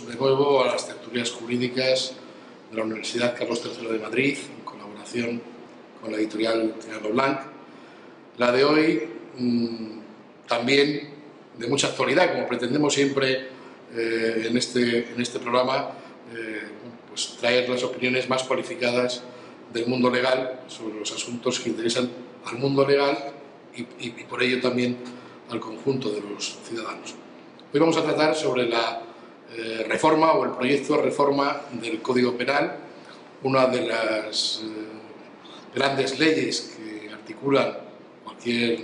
de nuevo a las tertulias jurídicas de la Universidad Carlos III de Madrid, en colaboración con la editorial Tirano Blanc. La de hoy también de mucha actualidad, como pretendemos siempre en este programa, pues traer las opiniones más cualificadas del mundo legal sobre los asuntos que interesan al mundo legal y por ello también al conjunto de los ciudadanos. Hoy vamos a tratar sobre la reforma o el proyecto de reforma del Código Penal, una de las grandes leyes que articulan cualquier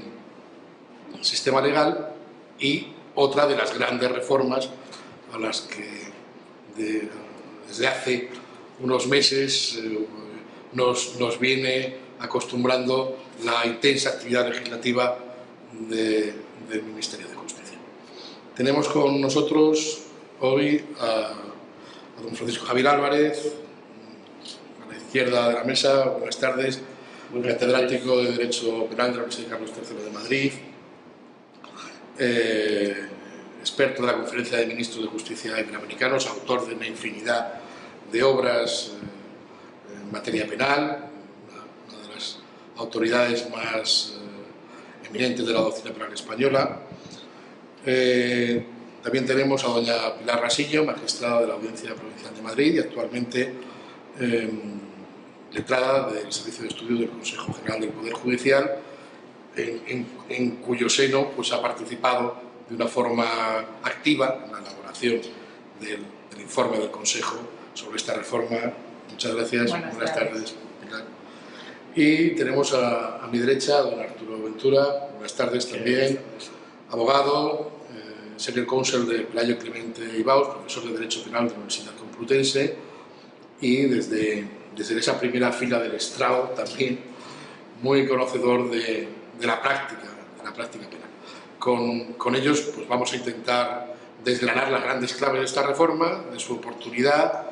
sistema legal y otra de las grandes reformas a las que desde hace unos meses nos viene acostumbrando la intensa actividad legislativa del Ministerio de Justicia. Tenemos con nosotros hoy a don Francisco Javier Álvarez, a la izquierda de la mesa. Buenas tardes, catedrático de Derecho Penal de la Universidad Carlos III de Madrid, experto de la Conferencia de Ministros de Justicia Iberoamericanos, autor de una infinidad de obras en materia penal, una de las autoridades más eminentes de la doctrina penal española. También tenemos a doña Pilar Rasillo, magistrada de la Audiencia Provincial de Madrid y actualmente letrada del Servicio de Estudio del Consejo General del Poder Judicial, en cuyo seno pues, ha participado de una forma activa en la elaboración del informe del Consejo sobre esta reforma. Muchas gracias. Buenas tardes, Pilar. Y tenemos a mi derecha a don Arturo Ventura. Buenas tardes también. Abogado, Senior Counsel de Pelayo Clemente Ibaos, profesor de Derecho Penal de la Universidad Complutense y desde esa primera fila del estrado también muy conocedor de la práctica penal. Con ellos pues, vamos a intentar desgranar las grandes claves de esta reforma, de su oportunidad,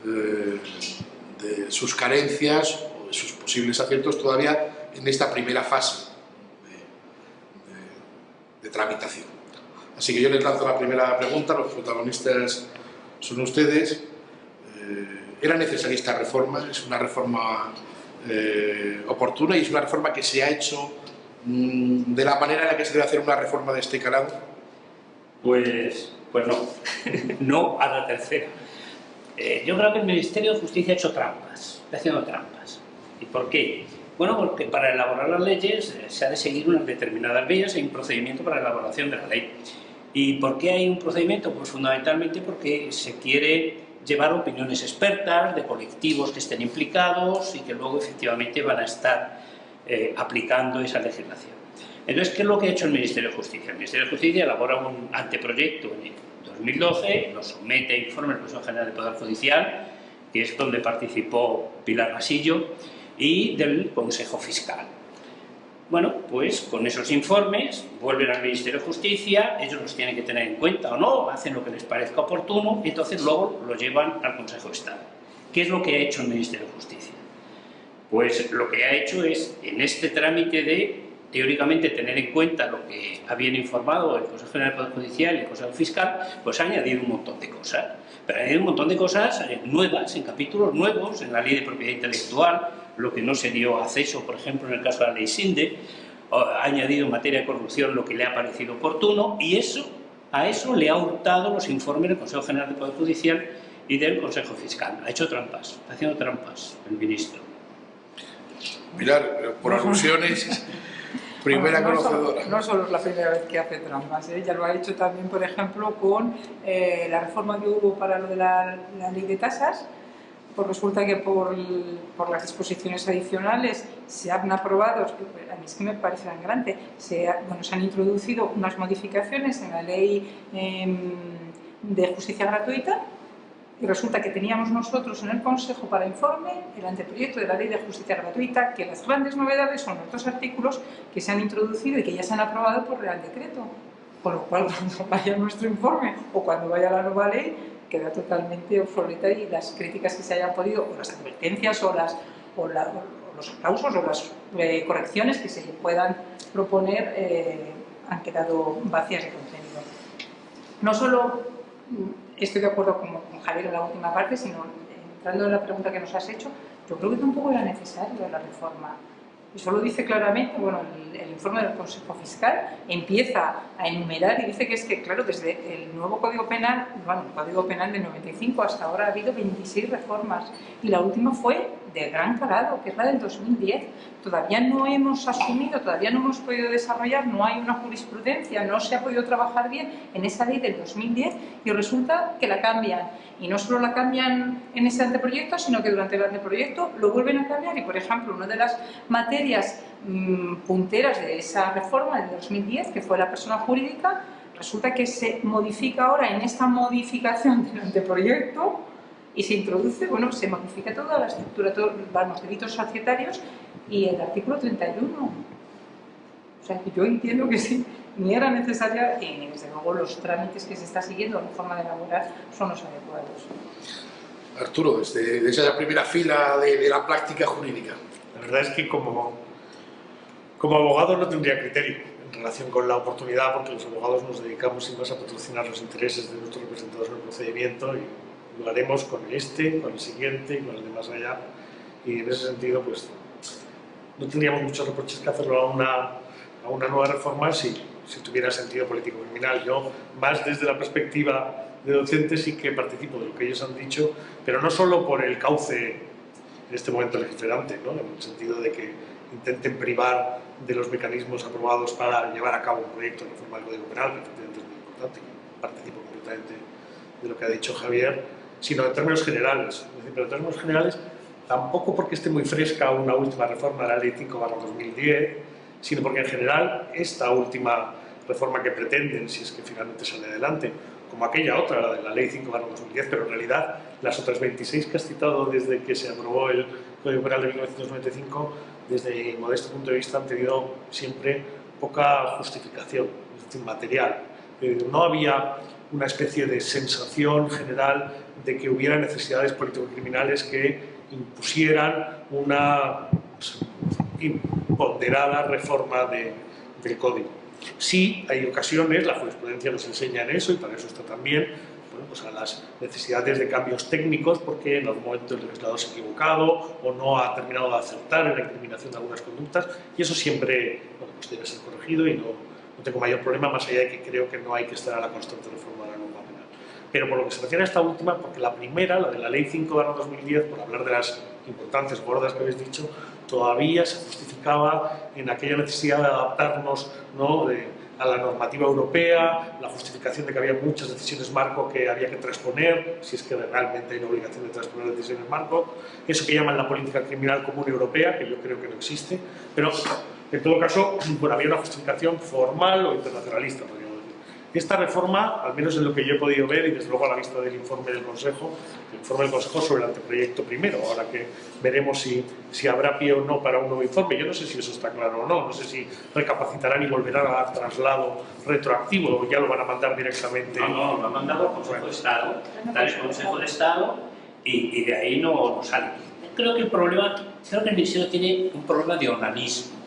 de sus carencias o de sus posibles aciertos todavía en esta primera fase de tramitación. Así que yo les lanzo la primera pregunta, los protagonistas son ustedes. ¿Era necesaria esta reforma? ¿Es una reforma oportuna y es una reforma que se ha hecho de la manera en la que se debe hacer una reforma de este calado? Pues no, no a la tercera. Yo creo que el Ministerio de Justicia ha hecho trampas, está haciendo trampas. ¿Y por qué? Bueno, porque para elaborar las leyes se ha de seguir unas determinadas vías y un procedimiento para la elaboración de la ley. ¿Y por qué hay un procedimiento? Pues fundamentalmente porque se quiere llevar opiniones expertas de colectivos que estén implicados y que luego efectivamente van a estar aplicando esa legislación. Entonces, ¿qué es lo que ha hecho el Ministerio de Justicia? El Ministerio de Justicia elabora un anteproyecto en 2012, lo somete a informe del Consejo General del Poder Judicial, que es donde participó Pilar Rasillo, y del Consejo Fiscal. Bueno, pues con esos informes vuelven al Ministerio de Justicia, ellos los tienen que tener en cuenta o no, hacen lo que les parezca oportuno y entonces luego lo llevan al Consejo de Estado. ¿Qué es lo que ha hecho el Ministerio de Justicia? Pues lo que ha hecho es, en este trámite de, teóricamente, tener en cuenta lo que habían informado el Consejo General del Poder Judicial y el Consejo Fiscal, pues ha añadido un montón de cosas. Pero ha añadido un montón de cosas nuevas, en capítulos nuevos, en la Ley de Propiedad Intelectual, lo que no se dio acceso, por ejemplo, en el caso de la Ley Sinde, ha añadido en materia de corrupción lo que le ha parecido oportuno y a eso le ha hurtado los informes del Consejo General del Poder Judicial y del Consejo Fiscal. Ha hecho trampas, está haciendo trampas el ministro. Pilar, por alusiones, primera conocedora. No solo es la primera vez que hace trampas, ya lo ha hecho también, por ejemplo, con la reforma que hubo para lo de la ley de tasas. Pues resulta que por las disposiciones adicionales se han aprobado, a mí es que me parece tan grande, se han introducido unas modificaciones en la ley de justicia gratuita y resulta que teníamos nosotros en el Consejo para informe el anteproyecto de la ley de justicia gratuita, que las grandes novedades son los dos artículos que se han introducido y que ya se han aprobado por Real Decreto, con lo cual cuando vaya nuestro informe o cuando vaya la nueva ley queda totalmente obsoleta y las críticas que se hayan podido, o las advertencias, o los aplausos, o las correcciones que se puedan proponer han quedado vacías de contenido. No solo estoy de acuerdo con Javier en la última parte, sino entrando en la pregunta que nos has hecho, yo creo que tampoco era necesaria la reforma. Eso lo dice claramente, bueno, el informe del Consejo Fiscal empieza a enumerar y dice que es que, claro, desde el nuevo Código Penal, bueno, el Código Penal del 95 hasta ahora ha habido 26 reformas y la última fue de gran calado, que es la del 2010. Todavía no hemos asumido, todavía no hemos podido desarrollar, no hay una jurisprudencia, no se ha podido trabajar bien en esa ley del 2010 y resulta que la cambian. Y no solo la cambian en ese anteproyecto, sino que durante el anteproyecto lo vuelven a cambiar y, por ejemplo, una de las materias punteras de esa reforma del 2010, que fue la persona jurídica, resulta que se modifica ahora en esta modificación del anteproyecto y se introduce, bueno, se modifica toda la estructura, todos los delitos societarios y el artículo 31. O sea, que yo entiendo que sí, ni era necesaria y desde luego los trámites que se está siguiendo en la forma de elaborar son los adecuados. Arturo, desde la primera fila de la práctica jurídica. La verdad es que como abogado no tendría criterio en relación con la oportunidad, porque los abogados nos dedicamos sin más a patrocinar los intereses de nuestros representados en el procedimiento y lo haremos con con el siguiente y con el de más allá. Y en ese sentido, pues no tendríamos muchos reproches que hacerlo a una nueva reforma si tuviera sentido político-criminal. Yo, más desde la perspectiva de docente, sí que participo de lo que ellos han dicho, pero no solo por el cauce en este momento legislante, ¿no? En el sentido de que intenten privar de los mecanismos aprobados para llevar a cabo un proyecto de reforma del Código Penal, que efectivamente es muy importante, que participo completamente de lo que ha dicho Javier, sino en términos generales. Es decir, pero en términos generales, tampoco porque esté muy fresca una última reforma de la Ley 5/2010, sino porque en general esta última reforma que pretenden, si es que finalmente sale adelante, como aquella otra, la de la Ley 5/2010, pero en realidad las otras 26 que has citado desde que se aprobó el Código Penal de 1995, desde mi modesto punto de vista, han tenido siempre poca justificación, es decir, material. No había una especie de sensación general de que hubiera necesidades político-criminales que impusieran una imponderada reforma del Código. Sí, hay ocasiones, la jurisprudencia nos enseña en eso y para eso está también, bueno, pues a las necesidades de cambios técnicos porque en algún momento el legislador se ha equivocado o no ha terminado de acertar en la incriminación de algunas conductas y eso siempre, bueno, pues debe ser corregido y no tengo mayor problema, más allá de que creo que no hay que estar a la constante reforma de la norma penal. Pero por lo que se refiere a esta última, porque la primera, la de la Ley 5/2010, por hablar de las importantes gordas que habéis dicho, todavía se justificaba en aquella necesidad de adaptarnos, ¿no?, a la normativa europea, la justificación de que había muchas decisiones marco que había que transponer, si es que realmente hay una obligación de transponer decisiones marco, eso que llaman la política criminal común europea, que yo creo que no existe, pero en todo caso, bueno, había una justificación formal o internacionalista, podríamos decir. Esta reforma, al menos en lo que yo he podido ver, y desde luego a la vista del informe del Consejo sobre el anteproyecto primero, ahora que veremos si habrá pie o no para un nuevo informe, yo no sé si eso está claro o no sé si recapacitarán y volverán a dar traslado retroactivo o ya lo van a mandar directamente. No, lo ha mandado al Consejo de Estado, está en el Consejo de Estado y de ahí no sale. Creo que el Ministerio tiene un problema de organismo.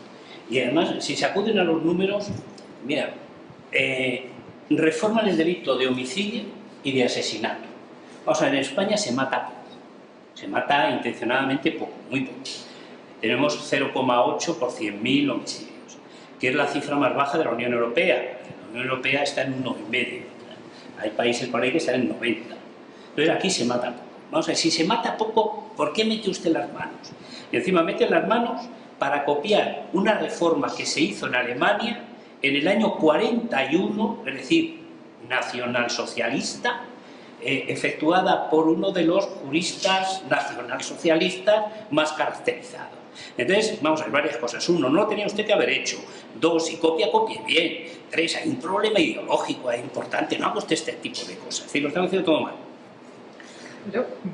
Y además, si se acuden a los números, mira, reforman el delito de homicidio y de asesinato. O sea, en España se mata poco, se mata intencionadamente poco, muy poco. Tenemos 0,8 por 100.000 homicidios, que es la cifra más baja de la Unión Europea. La Unión Europea está en un 9,5. Hay países por ahí que están en 90. Entonces aquí se mata poco. Vamos a ver, si se mata poco, ¿por qué mete usted las manos? Y encima mete las manos para copiar una reforma que se hizo en Alemania en el año 41, es decir, nacionalsocialista, efectuada por uno de los juristas nacionalsocialistas más caracterizados. Entonces, vamos a ver varias cosas. Uno, no lo tenía usted que haber hecho. Dos, si copie bien. Tres, hay un problema ideológico, es importante, no haga usted este tipo de cosas. Es decir, lo están haciendo todo mal.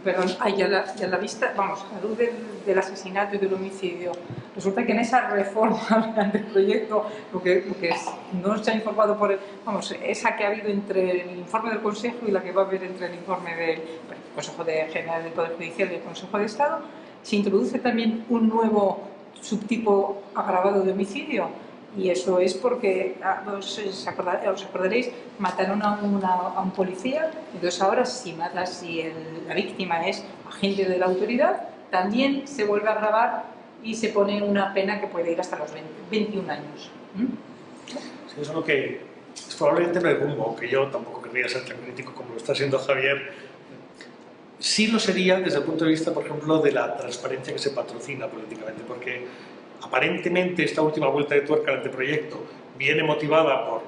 Perdón, ya la vista, vamos, a luz del asesinato y del homicidio, resulta que en esa reforma del proyecto, lo que no se ha informado esa que ha habido entre el informe del Consejo y la que va a haber entre el informe del Consejo General del Poder Judicial y el Consejo de Estado, se introduce también un nuevo subtipo agravado de homicidio. Y eso es porque, os acordaréis, mataron a un policía. Entonces ahora si la víctima es agente de la autoridad, también se vuelve a gravar y se pone una pena que puede ir hasta los 21 años. Sí, eso es lo que es probablemente no hay rumbo, aunque yo tampoco querría ser tan crítico como lo está siendo Javier. Sí lo sería desde el punto de vista, por ejemplo, de la transparencia que se patrocina políticamente, porque aparentemente esta última vuelta de tuerca al anteproyecto viene motivada por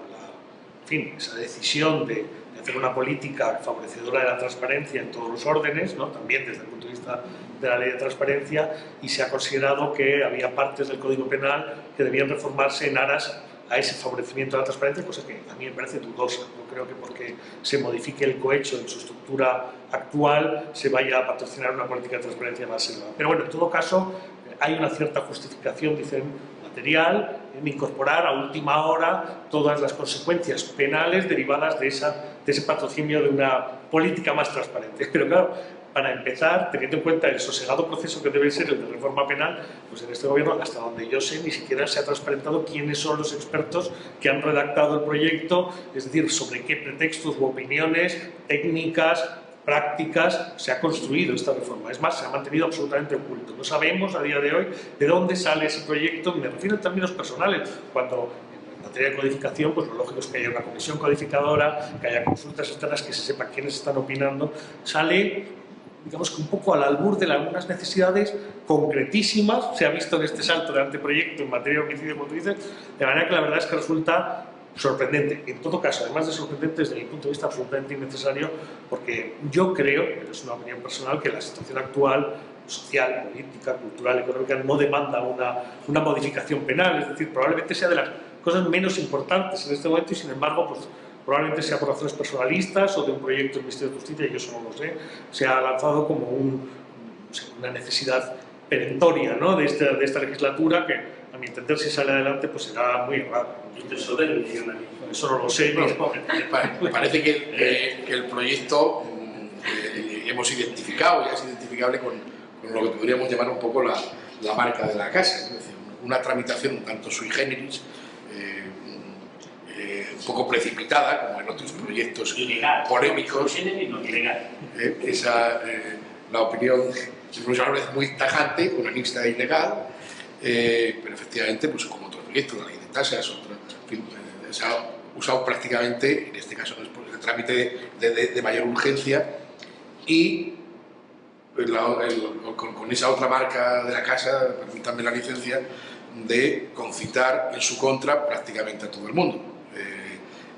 esa decisión de hacer una política favorecedora de la transparencia en todos los órdenes, ¿no? También desde el punto de vista de la ley de transparencia, y se ha considerado que había partes del Código Penal que debían reformarse en aras a ese favorecimiento de la transparencia, cosa que a mí me parece dudosa. No creo que porque se modifique el cohecho en su estructura actual se vaya a patrocinar una política de transparencia más elevada. Pero bueno, en todo caso, hay una cierta justificación, dicen, material en incorporar a última hora todas las consecuencias penales derivadas de ese patrocinio de una política más transparente. Pero claro, para empezar, teniendo en cuenta el sosegado proceso que debe ser el de reforma penal, pues en este gobierno, hasta donde yo sé, ni siquiera se ha transparentado quiénes son los expertos que han redactado el proyecto, es decir, sobre qué pretextos u opiniones técnicas, prácticas se ha construido esta reforma. Es más, se ha mantenido absolutamente oculto. No sabemos a día de hoy de dónde sale ese proyecto, me refiero en términos personales, cuando en materia de codificación, pues lo lógico es que haya una comisión codificadora, que haya consultas externas, que se sepa quiénes están opinando, sale, digamos que un poco al albur de algunas necesidades concretísimas, se ha visto en este salto de anteproyecto en materia de homicidio, como tú dices, de manera que la verdad es que resulta sorprendente. En todo caso, además de sorprendente, desde mi punto de vista absolutamente innecesario, porque yo creo, pero es una opinión personal, que la situación actual, social, política, cultural, económica, no demanda una modificación penal, es decir, probablemente sea de las cosas menos importantes en este momento y, sin embargo, pues probablemente sea por razones personalistas o de un proyecto del Ministerio de Justicia, yo eso no lo sé, se ha lanzado como una necesidad perentoria, ¿no?, de esta legislatura que, a mi entender, si sale adelante, pues será muy errado. Eso no lo sé. Me parece que el proyecto hemos identificado, ya es identificable con lo que podríamos llamar un poco la marca de la casa, es decir, una tramitación un tanto sui generis, un poco precipitada, como en otros proyectos polémicos. La opinión incluso a veces muy tajante, unanista e ilegal, pero efectivamente, pues como otros proyectos, la ley de tasas, se ha usado prácticamente, en este caso no es por el trámite de mayor urgencia, y con esa otra marca de la casa, permítanme la licencia, de concitar en su contra prácticamente a todo el mundo.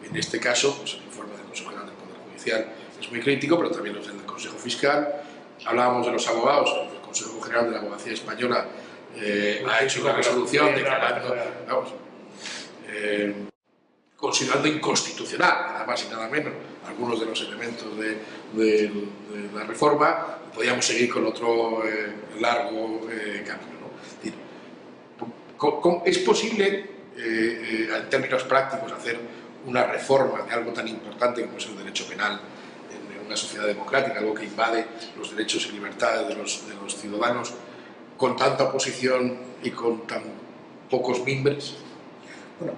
En este caso, pues el informe del Consejo General del Poder Judicial es muy crítico, pero también los del Consejo Fiscal. Hablábamos de los abogados, el Consejo General de la Abogacía Española ha hecho una resolución declarando, considerando inconstitucional, nada más y nada menos, algunos de los elementos de la reforma. Podríamos seguir con otro largo camino, ¿no? ¿Es posible, en términos prácticos, hacer una reforma de algo tan importante como es el derecho penal en una sociedad democrática, algo que invade los derechos y libertades de los ciudadanos, con tanta oposición y con tan pocos mimbres? Bueno,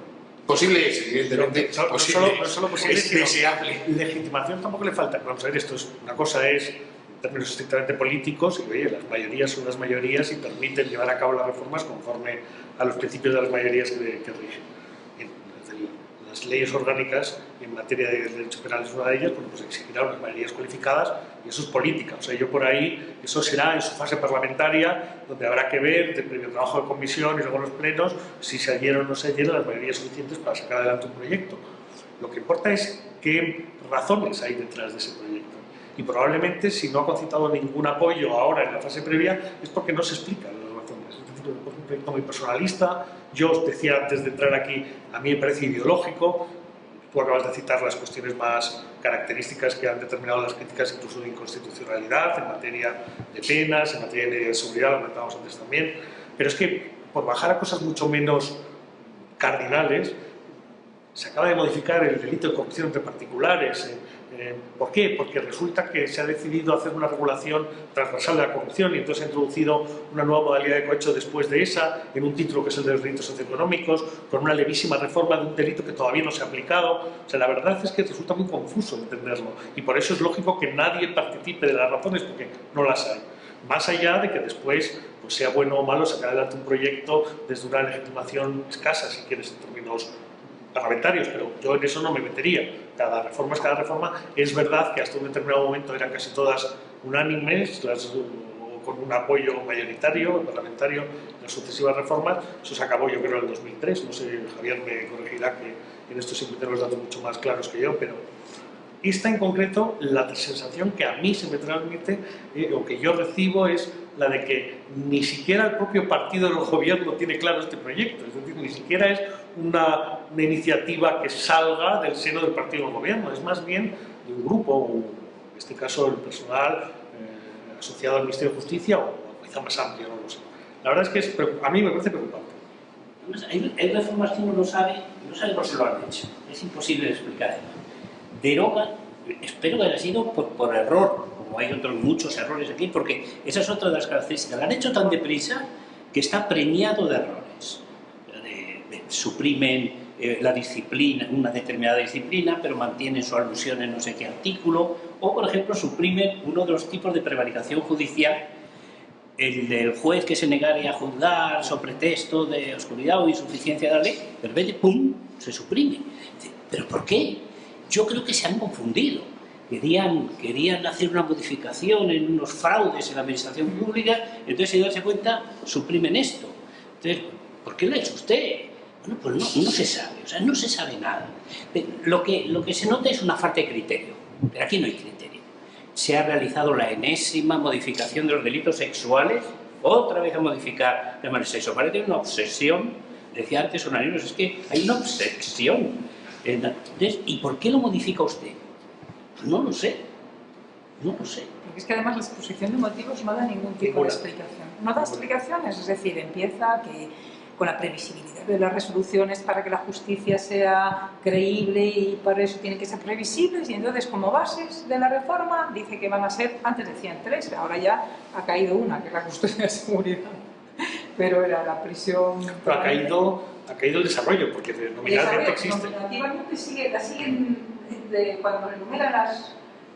posible es, evidentemente, no solo posible, es deseable. Legitimación tampoco le falta. Vamos a ver, una cosa es en términos estrictamente políticos, y oye, las mayorías son las mayorías y permiten llevar a cabo las reformas conforme a los principios de las mayorías que rigen. Las leyes orgánicas en materia de derecho penal es una de ellas, pues exigirá unas mayorías cualificadas, y eso es política. O sea, yo por ahí, eso será en su fase parlamentaria, donde habrá que ver, del primer trabajo de comisión y luego los plenos, si se adhieren o no se adhieren las mayorías suficientes para sacar adelante un proyecto. Lo que importa es qué razones hay detrás de ese proyecto. Y probablemente, si no ha concitado ningún apoyo ahora en la fase previa, es porque no se explican las razones. Es decir, es un proyecto muy personalista. Yo os decía antes de entrar aquí, a mí me parece ideológico. Tú acabas de citar las cuestiones más características que han determinado las críticas, incluso de inconstitucionalidad, en materia de penas, en materia de medidas de seguridad, lo comentábamos antes también. Pero es que, por bajar a cosas mucho menos cardinales, se acaba de modificar el delito de corrupción entre particulares ¿Por qué? Porque resulta que se ha decidido hacer una regulación transversal de la corrupción y entonces se ha introducido una nueva modalidad de cohecho después de esa, en un título que es el de los delitos socioeconómicos, con una levísima reforma de un delito que todavía no se ha aplicado. O sea, la verdad es que resulta muy confuso entenderlo y por eso es lógico que nadie participe de las razones, porque no las hay. Más allá de que después pues sea bueno o malo sacar adelante un proyecto desde una legitimación escasa, si quieres, en términos parlamentarios, pero yo en eso no me metería. Cada reforma es cada reforma. Es verdad que hasta un determinado momento eran casi todas unánimes, o con un apoyo mayoritario, parlamentario, en las sucesivas reformas. Eso se acabó, yo creo, en el 2003. No sé, Javier me corregirá, que en esto siempre tengo los datos mucho más claros que yo, pero esta en concreto, la sensación que a mí se me transmite, o que yo recibo, es la de que ni siquiera el propio partido del gobierno tiene claro este proyecto, es decir, ni siquiera es una iniciativa que salga del seno del partido del gobierno, es más bien de un grupo, o en este caso el personal asociado al Ministerio de Justicia, o quizá más amplio, no lo sé. La verdad es que a mí me parece preocupante. Hay reformas que uno no sabe por qué lo han hecho, es imposible de explicar. Derogan, espero que haya sido por error, como hay otros muchos errores aquí, porque esa es otra de las características. Lo han hecho tan deprisa que está premiado de errores. Suprimen la disciplina, una determinada disciplina, pero mantienen su alusión en no sé qué artículo, o por ejemplo suprimen uno de los tipos de prevaricación judicial, el del juez que se negare a juzgar sobre pretexto de oscuridad o insuficiencia de la ley, pero en vez de ¡pum!, se suprime. ¿Pero por qué? Yo creo que se han confundido. Querían hacer una modificación en unos fraudes en la administración pública, entonces sin darse cuenta suprimen esto. Entonces, ¿por qué lo ha hecho usted? Bueno, pues no se sabe, o sea, no se sabe nada. Lo que se nota es una falta de criterio, pero aquí no hay criterio. Se ha realizado la enésima modificación de los delitos sexuales, otra vez a modificar el sexo. Parece una obsesión, decía antes Onaninos, es que hay una obsesión. Entonces, ¿y por qué lo modifica usted? No lo sé, no lo sé. Porque es que además la exposición de motivos no da ningún tipo de explicación. No da explicaciones, es decir, empieza con la previsibilidad de las resoluciones para que la justicia sea creíble y para eso tienen que ser previsibles, y entonces como bases de la reforma dice que van a ser, antes decían 3, ahora ya ha caído una, que es la custodia de seguridad, pero era la prisión... Pero ha caído el desarrollo, porque nominalmente existe. Nominativamente siguen cuando enumeran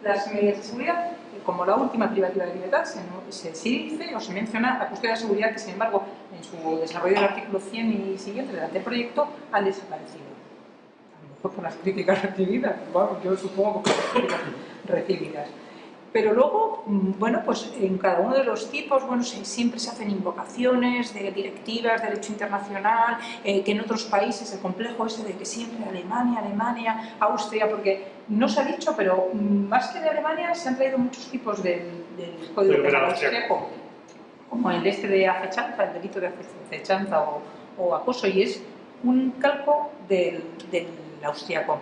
las medidas de seguridad, como la última privativa de libertad, se dice o se menciona la custodia de seguridad, que sin embargo en su desarrollo del artículo 100 y siguiente del anteproyecto ha desaparecido. A lo mejor por las críticas recibidas, bueno, yo supongo que por las críticas recibidas. Pero luego, bueno, pues en cada uno de los tipos, bueno, siempre se hacen invocaciones de directivas, derecho internacional, que en otros países, el complejo ese de que siempre Alemania, Austria, porque no se ha dicho, pero más que de Alemania se han traído muchos tipos del Código Penal austríaco, como el de acechanza, el delito de acechanza o acoso, y es un calco del austríaco.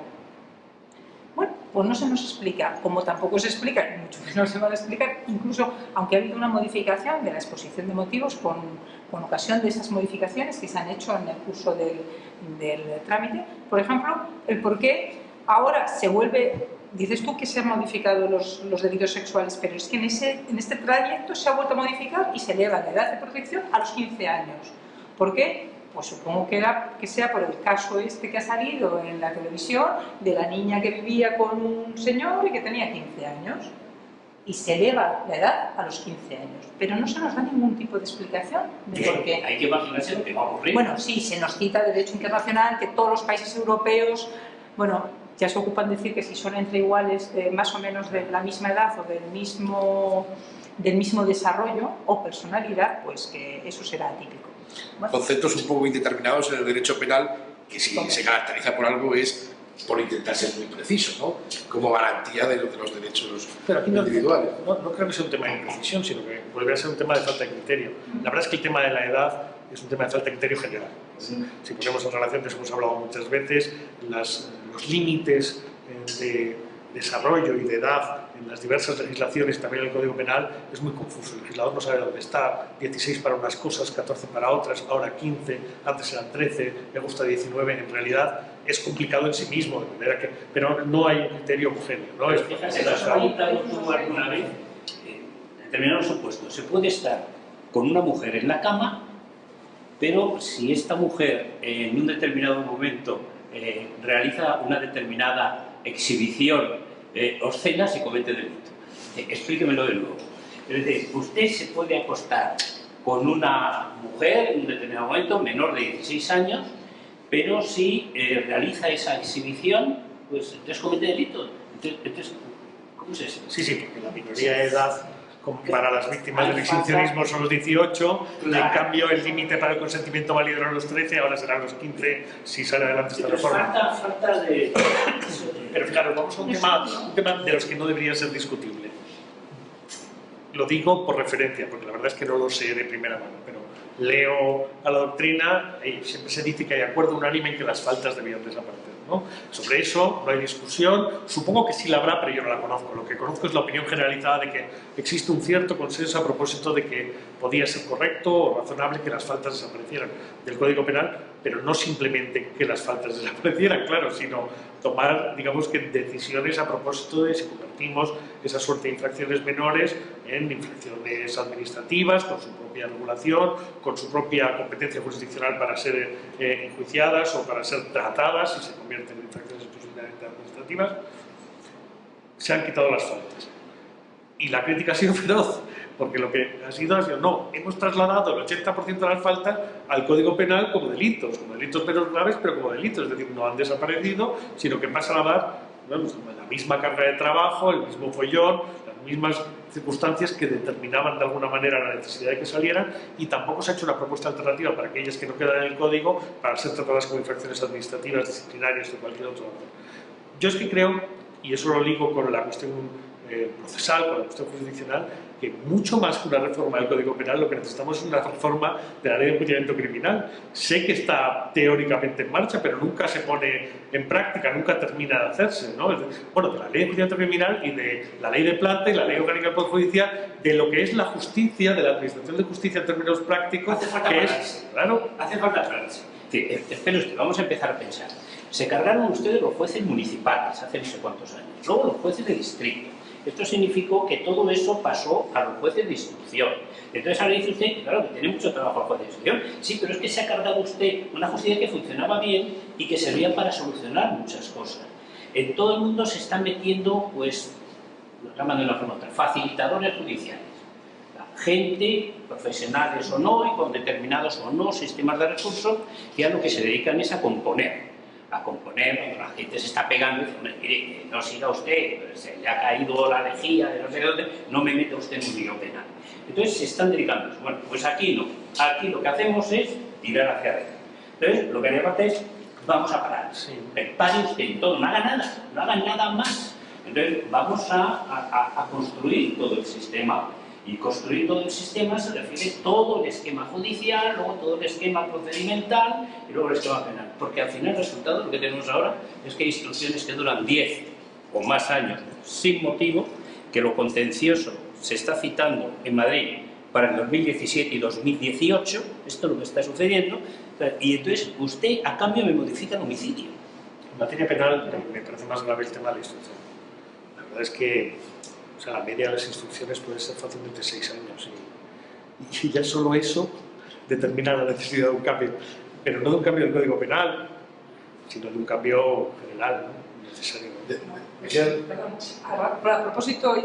Bueno, pues no se nos explica, como tampoco se explica, mucho menos se van a explicar, incluso aunque ha habido una modificación de la exposición de motivos con ocasión de esas modificaciones que se han hecho en el curso del trámite. Por ejemplo, el por qué ahora se vuelve, dices tú que se han modificado los delitos sexuales, pero es que en este trayecto se ha vuelto a modificar y se eleva la edad de protección a los 15 años. ¿Por qué? Pues supongo que sea por el caso este que ha salido en la televisión de la niña que vivía con un señor y que tenía 15 años. Y se eleva la edad a los 15 años. Pero no se nos da ningún tipo de explicación de por qué. Hay que imaginarse lo que va a ocurrir. Bueno, sí, se nos cita derecho internacional, que todos los países europeos, bueno, ya se ocupan de decir que si son entre iguales, más o menos de la misma edad o del mismo desarrollo o personalidad, pues que eso será atípico. Bueno. Conceptos un poco indeterminados en el derecho penal que si se caracteriza por algo es por intentar ser muy preciso, ¿no? Como garantía de los derechos individuales. No creo que sea un tema de imprecisión, sino que vuelve a ser un tema de falta de criterio. La verdad es que el tema de la edad es un tema de falta de criterio general. Sí. Si ponemos en relación, que hemos hablado muchas veces, los límites de desarrollo y de edad en las diversas legislaciones, también en el Código Penal, es muy confuso. El legislador no sabe dónde está. 16 para unas cosas, 14 para otras, ahora 15, antes eran 13, me gusta 19. En realidad es complicado en sí mismo, de manera que, pero no hay un criterio homogéneo, ¿no? Pero fíjate, lo has comentado tú alguna vez, en determinados supuestos, se puede estar con una mujer en la cama, pero si esta mujer en un determinado momento realiza una determinada exhibición obscena, se comete delito. Explíquemelo de nuevo. Es decir, usted se puede acostar con una mujer en un determinado momento, menor de 16 años, pero si realiza esa exhibición, pues entonces comete delito. Entonces, ¿cómo es eso? Sí, porque la minoría de edad para las víctimas del exhibicionismo son los 18, Claro. En cambio el límite para el consentimiento válido eran los 13, ahora serán los 15 si sale adelante esta reforma. Falta de... Pero fijaros, vamos a un tema de los que no debería ser discutible. Lo digo por referencia, porque la verdad es que no lo sé de primera mano, pero leo a la doctrina y siempre se dice que hay acuerdo unánime en que las faltas debían desaparecer, ¿no? Sobre eso no hay discusión, supongo que sí la habrá, pero yo no la conozco. Lo que conozco es la opinión generalizada de que existe un cierto consenso a propósito de que podía ser correcto o razonable que las faltas desaparecieran del Código Penal, pero no simplemente que las faltas desaparecieran, claro, sino tomar, digamos que decisiones a propósito de si convertimos esa suerte de infracciones menores en infracciones administrativas, con su propia regulación, con su propia competencia jurisdiccional para ser enjuiciadas o para ser tratadas si se convierten en infracciones exclusivamente administrativas. Se han quitado las faltas. Y la crítica ha sido feroz, porque lo que ha sido no, hemos trasladado el 80% de las faltas al Código Penal como delitos menos graves, pero como delitos, es decir, no han desaparecido, sino que pasan a dar, bueno, la misma carga de trabajo, el mismo follón, las mismas circunstancias que determinaban de alguna manera la necesidad de que salieran, y tampoco se ha hecho una propuesta alternativa para aquellas que no quedan en el Código para ser tratadas como infracciones administrativas, disciplinarias o cualquier otro orden. Yo es que creo, y eso lo ligo con la cuestión procesal, con la cuestión jurisdiccional, que mucho más que una reforma del Código Penal lo que necesitamos es una reforma de la Ley de Enjuiciamiento Criminal. Sé que está teóricamente en marcha, pero nunca se pone en práctica, nunca termina de hacerse, ¿no? Bueno, de la Ley de Enjuiciamiento Criminal y de la Ley de Planta y la Ley Orgánica del Poder Judicial, de lo que es la justicia, de la administración de justicia en términos prácticos, que es... Claro. Hace falta aclararse. Espere usted, vamos a empezar a pensar. Se cargaron ustedes los jueces municipales hace no sé cuántos años, luego los jueces de distrito. Esto significó que todo eso pasó a los jueces de instrucción. Entonces ahora dice usted, claro, que tiene mucho trabajo el juez de instrucción. Sí, pero es que se ha cargado usted una justicia que funcionaba bien y que servía para solucionar muchas cosas. En todo el mundo se están metiendo, pues, lo llaman de una forma otra, facilitadores judiciales. Gente, profesionales o no, y con determinados o no sistemas de recursos, que a lo que se dedican es a componer. Cuando la gente se está pegando y dice, hombre, mire, no siga usted, se le ha caído la lejía de no sé dónde, no me meta usted en un lío penal. Entonces se están dedicando a eso. Bueno, pues aquí no. Aquí lo que hacemos es tirar hacia arriba. Entonces, lo que haría falta es, vamos a parar. Pare usted en todo, no hagan nada más. Entonces, vamos a construir todo el sistema. Y construir todo el sistema se refiere a todo el esquema judicial, luego todo el esquema procedimental y luego el esquema penal. Porque al final el resultado, lo que tenemos ahora, es que hay instrucciones que duran 10 o más años sin motivo, que lo contencioso se está citando en Madrid para el 2017 y 2018, esto es lo que está sucediendo, y entonces usted a cambio me modifica el homicidio. En materia penal me parece más grave el tema de la instrucción. La verdad es que la media de las instrucciones puede ser fácilmente 6 años y ya solo eso determina la necesidad de un cambio, pero no de un cambio del Código Penal, sino de un cambio general, ¿no? Necesario. A propósito,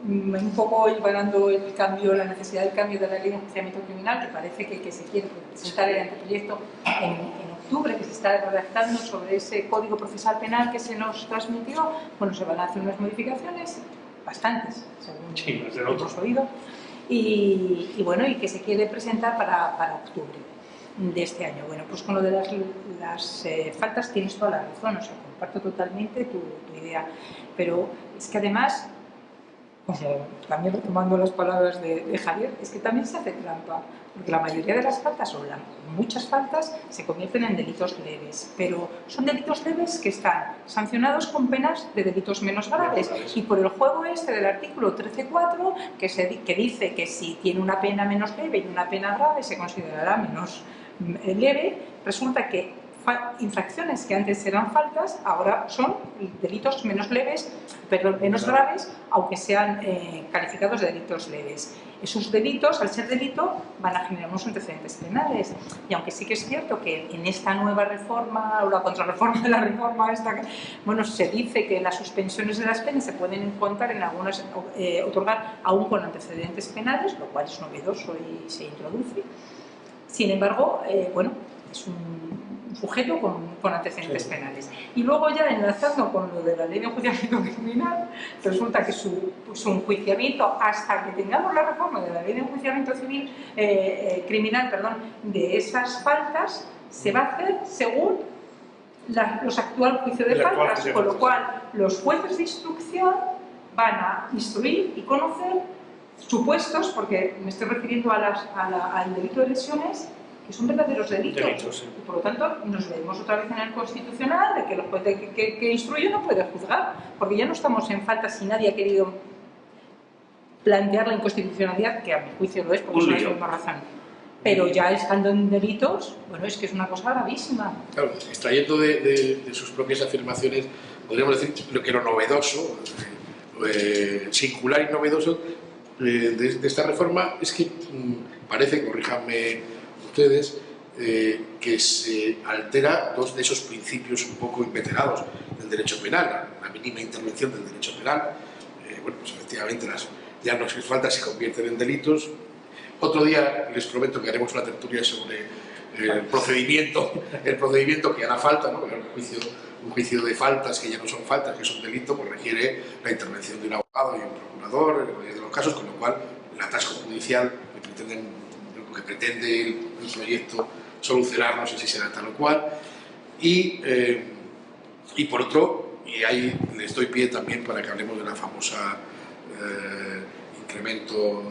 un poco hilvanando la necesidad del cambio de la Ley de Enjuiciamiento Criminal, que parece que se quiere presentar el anteproyecto en octubre, que se está redactando sobre ese Código Procesal Penal que se nos transmitió. Bueno, se van a hacer unas modificaciones, bastantes, según hemos oído, y bueno, y que se quiere presentar para octubre de este año. Bueno, pues con lo de las faltas tienes toda la razón, o sea, comparto totalmente tu idea, pero es que además, como también retomando las palabras de Javier, es que también se hace trampa, porque la mayoría de las faltas, o muchas faltas, se convierten en delitos leves, pero son delitos leves que están sancionados con penas de delitos menos graves, y por el juego este del artículo 13.4, que dice que si tiene una pena menos leve y una pena grave se considerará menos leve, resulta que infracciones que antes eran faltas, ahora son delitos menos leves, perdón, menos graves, aunque sean calificados de delitos leves. Esos delitos, al ser delito, van a generar unos antecedentes penales. Y aunque sí que es cierto que en esta nueva reforma, o la contrarreforma de la reforma esta, bueno, se dice que las suspensiones de las penas se pueden contar en algunas, otorgar aún con antecedentes penales, lo cual es novedoso y se introduce. Sin embargo, bueno, es un sujeto con antecedentes penales. Y luego ya enlazando con lo de la ley de enjuiciamiento criminal, resulta que su enjuiciamiento, hasta que tengamos la reforma de la ley de enjuiciamiento civil, criminal, perdón, de esas faltas, se va a hacer según los actuales juicios de faltas, con lo cual los jueces de instrucción van a instruir y conocer supuestos, porque me estoy refiriendo al delito de lesiones, que son verdaderos delitos. Sí. Y por lo tanto nos vemos otra vez en el Constitucional de que el juez que instruye no puede juzgar, porque ya no estamos en faltas y nadie ha querido plantear la inconstitucionalidad, que a mi juicio lo es, porque es una misma razón. Pero ya estando en delitos, bueno, es que es una cosa gravísima. Claro, extrayendo de sus propias afirmaciones, podríamos decir que lo novedoso, singular y novedoso de esta reforma es que parece, corríjanme ustedes, que se altera dos de esos principios un poco inveterados del derecho penal, la mínima intervención del derecho penal. Bueno, pues efectivamente ya no es falta, se convierten en delitos. Otro día les prometo que haremos una tertulia sobre el procedimiento que hará falta, ¿no? Un juicio de faltas que ya no son faltas, que son delitos, pues requiere la intervención de un abogado y un procurador en la mayoría de los casos, con lo cual el atasco judicial que pretende el proyecto solucionar, no sé si será tal o cual, y por otro, y ahí les doy pie también para que hablemos de la famosa incremento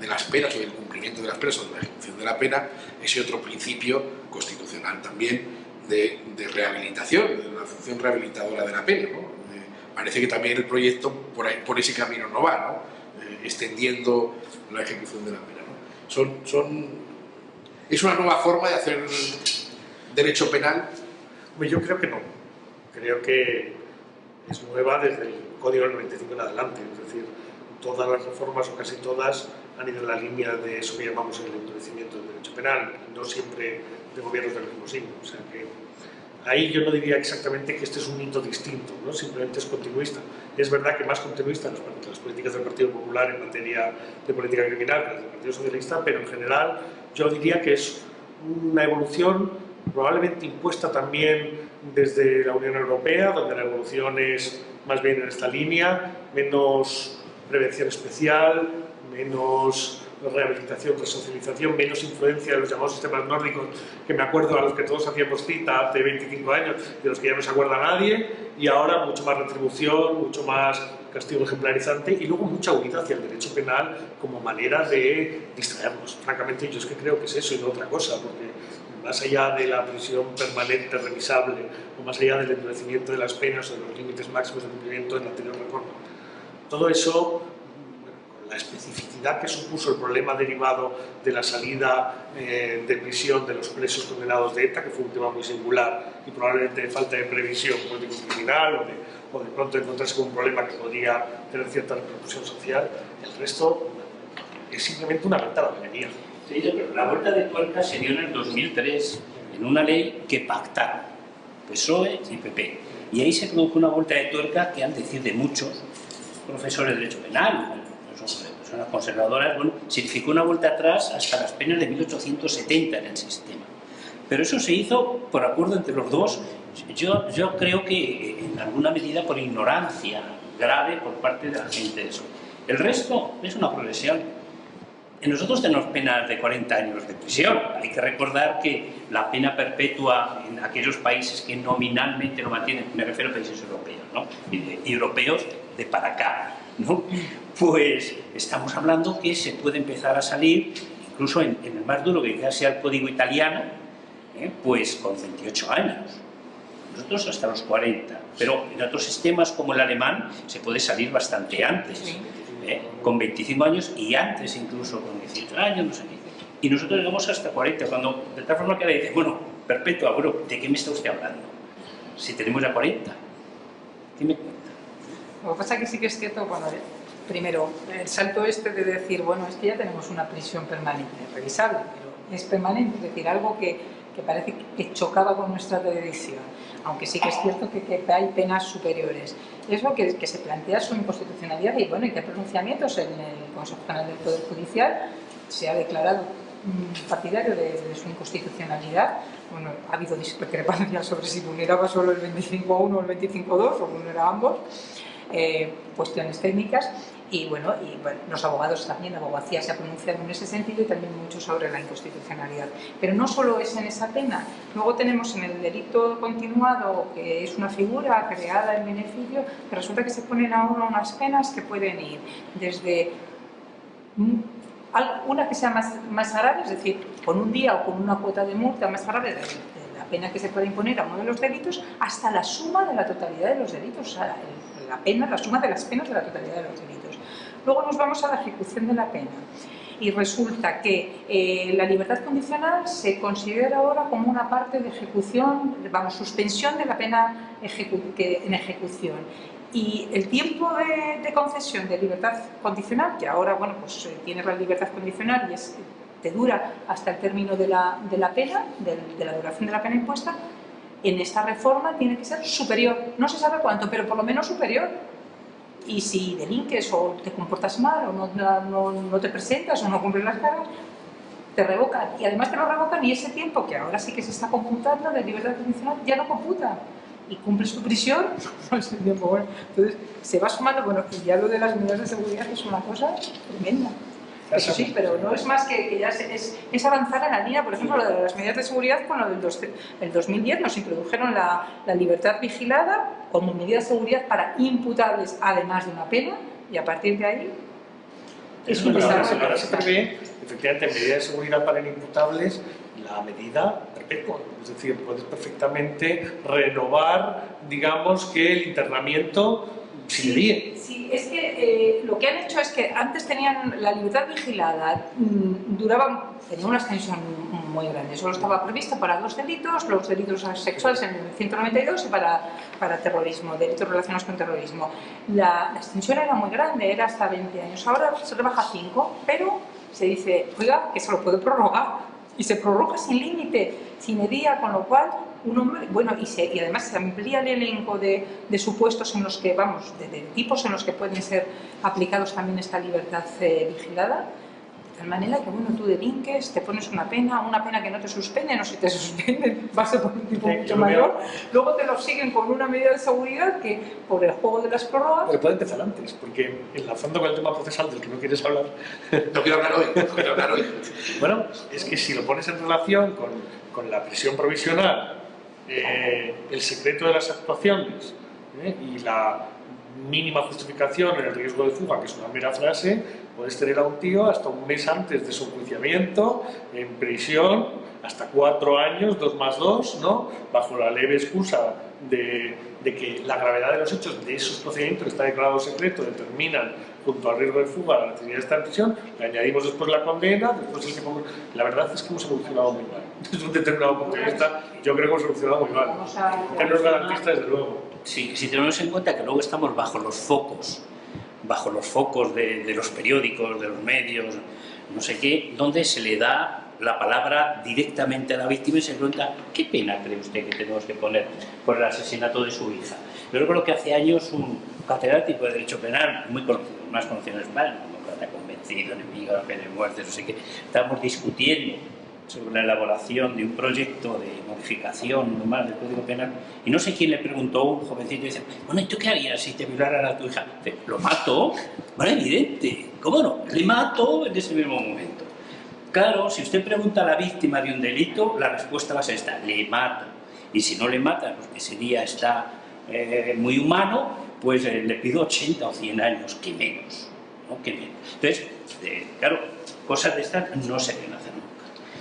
de las penas o del cumplimiento de las penas o de la ejecución de la pena, ese otro principio constitucional también de rehabilitación, de la función rehabilitadora de la pena, ¿no? Parece que también el proyecto por ese camino no va, ¿no? Extendiendo la ejecución de la pena, ¿no? ¿Es una nueva forma de hacer derecho penal? Yo creo que no. Creo que es nueva desde el Código del 95 en adelante. Es decir, todas las reformas, o casi todas, han ido en la línea de eso que llamamos el endurecimiento del derecho penal, no siempre de gobiernos del mismo signo. O sea que ahí yo no diría exactamente que este es un hito distinto, ¿no? Simplemente es continuista. Es verdad que más continuista las políticas del Partido Popular en materia de política criminal que las del Partido Socialista, pero en general yo diría que es una evolución probablemente impuesta también desde la Unión Europea, donde la evolución es más bien en esta línea, menos prevención especial, menos rehabilitación, resocialización, menos influencia de los llamados sistemas nórdicos, que me acuerdo a los que todos hacíamos cita hace 25 años, de los que ya no se acuerda nadie, y ahora mucho más retribución, mucho más castigo ejemplarizante y luego mucha huida hacia el derecho penal como manera de distraernos. Francamente, yo es que creo que es eso y no otra cosa, porque más allá de la prisión permanente revisable o más allá del endurecimiento de las penas o de los límites máximos de cumplimiento en la anterior reforma, todo eso, con la especificidad que supuso el problema derivado de la salida de prisión de los presos condenados de ETA, que fue un tema muy singular y probablemente de falta de previsión político-criminal o de pronto encontrarse con un problema que podría tener cierta repercusión social, el resto es simplemente una ventana de venir. Sí, pero la vuelta de tuerca se dio en el 2003 en una ley que pactaron PSOE y PP. Y ahí se produjo una vuelta de tuerca que, al decir de muchos profesores de derecho penal, personas conservadoras, bueno, significó una vuelta atrás hasta las penas de 1870 en el sistema. Pero eso se hizo por acuerdo entre los dos, yo creo que en alguna medida por ignorancia grave por parte de la gente de eso. El resto es una progresión. Nosotros tenemos penas de 40 años de prisión. Hay que recordar que la pena perpetua en aquellos países que nominalmente lo mantienen, me refiero a países europeos, ¿no? Y europeos de para acá, ¿no? Pues estamos hablando que se puede empezar a salir, incluso en el más duro, que quizás sea el código italiano, pues con 28 años. Nosotros hasta los 40, pero en otros sistemas como el alemán se puede salir bastante antes. Con 25 años y antes incluso con 18 años, no sé qué. Y nosotros llegamos hasta 40, cuando de tal forma que le dice, bueno, perpetua, bueno, ¿de qué me está usted hablando? Si tenemos ya 40, ¿qué me cuenta? Lo que pasa es que sí que es cierto, bueno, primero, el salto este de decir, bueno, es que ya tenemos una prisión permanente, revisable, pero es permanente, es decir, algo que parece que chocaba con nuestra tradición, aunque sí que es cierto que hay penas superiores. Es lo que se plantea su inconstitucionalidad y, bueno, y que pronunciamientos en el Consejo General del Poder Judicial se ha declarado partidario de su inconstitucionalidad. Bueno, ha habido discrepancias sobre si vulneraba solo el 25.1 o el 25.2 o vulneraba ambos, cuestiones técnicas. Y bueno, los abogados también, la abogacía se ha pronunciado en ese sentido y también mucho sobre la inconstitucionalidad. Pero no solo es en esa pena, luego tenemos en el delito continuado, que es una figura creada en beneficio, que resulta que se ponen ahora unas penas que pueden ir desde una que sea más grave, es decir, con un día o con una cuota de multa más grave de la pena que se puede imponer a uno de los delitos, hasta la suma de la totalidad de los delitos, o sea, la suma de las penas de la totalidad de los delitos. Luego nos vamos a la ejecución de la pena y resulta que la libertad condicional se considera ahora como una parte de ejecución, vamos, suspensión de la pena en ejecución. Y el tiempo de concesión de libertad condicional, que ahora, bueno, pues tienes la libertad condicional y te dura hasta el término de la pena, de la duración de la pena impuesta, en esta reforma tiene que ser superior. No se sabe cuánto, pero por lo menos superior. Y si delinques o te comportas mal o no te presentas o no cumples las cargas, te revocan. Y además te lo revocan y ese tiempo que ahora sí que se está computando de libertad condicional ya no computa. Y cumples tu prisión, no es el tiempo bueno. Entonces se va sumando, bueno, y ya lo de las medidas de seguridad es una cosa tremenda. Eso sí, pero no es más que ya es avanzar en la línea, por ejemplo, lo de las medidas de seguridad con lo del 2010 nos introdujeron la libertad vigilada como medida de seguridad para imputables además de una pena y a partir de ahí es un desarrollo. Ahora se prevé, efectivamente, en medida de seguridad para inimputables, la medida perpetua. Es decir, puedes perfectamente renovar, digamos, que el internamiento sin día. Sí, es que lo que han hecho es que antes tenían la libertad vigilada, tenía una extensión muy grande, solo estaba prevista para dos delitos, los delitos sexuales en el 192 y para terrorismo, delitos relacionados con terrorismo. La extensión era muy grande, era hasta 20 años, ahora se rebaja a 5, pero se dice, oiga, que se lo puede prorrogar, y se prorroga sin límite, sin día, con lo cual bueno, y además se amplía el elenco de supuestos en los que, vamos, de tipos en los que pueden ser aplicados también esta libertad vigilada, de tal manera que, bueno, tú delinques, te pones una pena que no te suspenden, o si te suspenden vas a por un tipo mucho mayor, luego te lo siguen con una medida de seguridad que, por el juego de las prórrogas... Pero puede empezar antes, porque enlazando con el tema procesal del que no quieres hablar... No quiero hablar hoy. Bueno, es que si lo pones en relación con la prisión provisional, el secreto de las actuaciones y la mínima justificación en el riesgo de fuga, que es una mera frase, puedes tener a un tío hasta un mes antes de su enjuiciamiento en prisión, hasta 4 años, 2 más 2, ¿no? Bajo la leve excusa de que la gravedad de los hechos de esos procedimientos que está declarado secreto determinan, junto al riesgo de fuga, la necesidad de estar en prisión, le añadimos después la condena, después el tiempo... La verdad es que hemos evolucionado muy mal. Desde un determinado punto de vista, yo creo que hemos evolucionado muy mal. En los garantistas, desde luego. Sí, si tenemos en cuenta que luego estamos bajo los focos de los periódicos, de los medios, no sé qué, donde se le da la palabra directamente a la víctima y se pregunta ¿qué pena cree usted que tenemos que poner por el asesinato de su hija? Yo recuerdo que hace años un catedrático de Derecho Penal, muy conocido, más conocido en España, demócrata convencido, enemigo de la pena de muerte, no sé qué, estábamos discutiendo sobre la elaboración de un proyecto de modificación normal del Código Penal y no sé quién le preguntó a un jovencito y dice, bueno, ¿y tú qué harías si te violaran a tu hija? Dice, lo mato, bueno, evidente, ¿cómo no? Le mato en ese mismo momento. Claro, si usted pregunta a la víctima de un delito, la respuesta va a ser esta, le mato. Y si no le mata, porque ese día está muy humano, pues le pido 80 o 100 años, que menos, ¿no? Que menos. Entonces, claro, cosas de estas no se deben hacer nunca.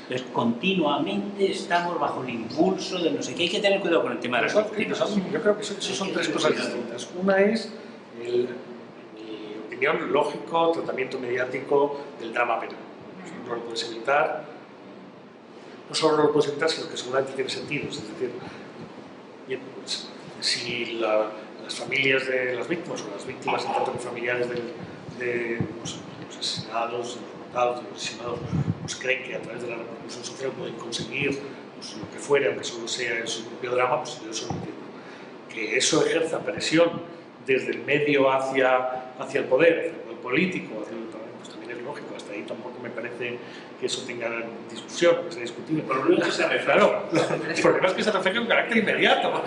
Entonces, continuamente estamos bajo el impulso de no sé qué. Hay que tener cuidado con el tema de las víctimas. Yo creo que eso son 3 cosas distintas. Una es, en mi opinión, lógico tratamiento mediático del drama penal. no lo puedes evitar. No solo no lo puedes evitar, sino que seguramente tiene sentido. Es decir, bien, pues, si las familias de las víctimas o las víctimas, en tanto que familiares de los asesinados, de los matados, de los asesinados, pues creen que a través de la repercusión social pueden conseguir pues, lo que fuera, aunque solo sea en su propio drama, pues yo eso lo entiendo. Que eso ejerza presión desde el medio hacia el poder, hacia el político, hacia el parlamento, pues también es lógico. Hasta ahí tampoco me parece que eso tenga discusión, que sea discutible. El problema es que se refleja. Claro, el problema es que se refleja en carácter inmediato,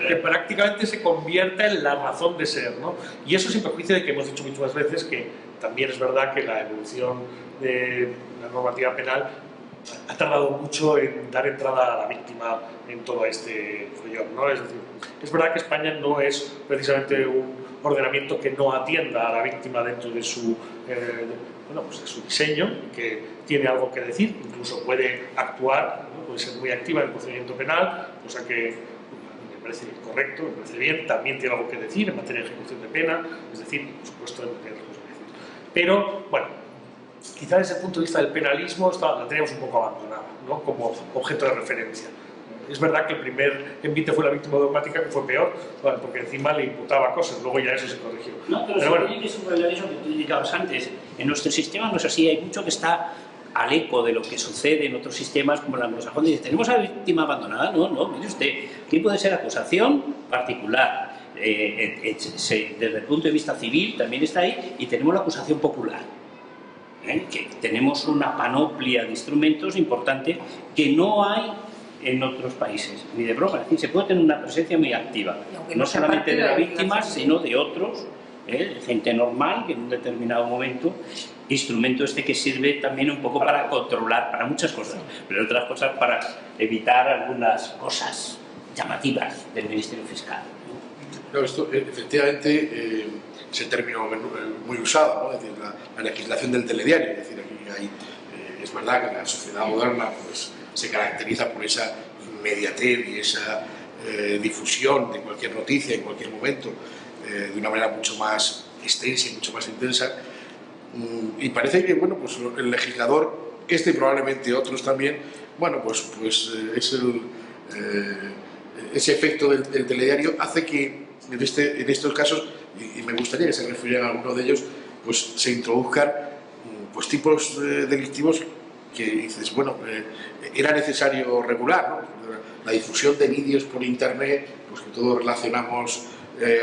que prácticamente se convierta en la razón de ser, ¿no? Y eso sin perjuicio de que hemos dicho muchas veces que también es verdad que la evolución de la normativa penal ha tardado mucho en dar entrada a la víctima en todo este follón, ¿no? Es decir, es verdad que España no es precisamente un ordenamiento que no atienda a la víctima dentro de su, pues de su diseño, que tiene algo que decir, incluso puede actuar, ¿no? Puede ser muy activa en el procedimiento penal, cosa que me parece correcto, me parece bien, también tiene algo que decir en materia de ejecución de pena, es decir, por supuesto, en materia de ejecución de pena. Pero, bueno, quizá desde el punto de vista del penalismo la teníamos un poco abandonada, ¿no? Como objeto de referencia. Es verdad que el primer envite fue la víctima dogmática, que fue peor, bueno, porque encima le imputaba cosas, luego ya eso se corrigió. No, pero bueno, sí que es un penalismo que tú indicabas antes. En nuestro sistema no es así, hay mucho que está al eco de lo que sucede en otros sistemas como el anglosajón. Dice, ¿tenemos a la víctima abandonada? No, mire usted, aquí puede ser acusación particular. Desde el punto de vista civil también está ahí, y tenemos la acusación popular. Que tenemos una panoplia de instrumentos importante que no hay en otros países, ni de broma. Es decir, se puede tener una presencia muy activa, no solamente de la víctima, sino de otros, gente normal, que en un determinado momento, instrumento este que sirve también un poco para controlar, para muchas cosas, pero otras cosas para evitar algunas cosas llamativas del Ministerio Fiscal. Claro, esto efectivamente es el término muy usado, ¿no? Es decir, la legislación del telediario. Es decir, aquí hay, es verdad que la sociedad moderna pues, se caracteriza por esa inmediatez y esa difusión de cualquier noticia en cualquier momento de una manera mucho más extensa y mucho más intensa. Y parece que bueno, pues el legislador, este y probablemente otros también, bueno, pues es ese efecto del telediario hace que en estos casos, y me gustaría que se refirieran a alguno de ellos, pues se introduzcan pues, tipos delictivos que dices, bueno, era necesario regular, ¿no? La difusión de vídeos por internet, pues que todos relacionamos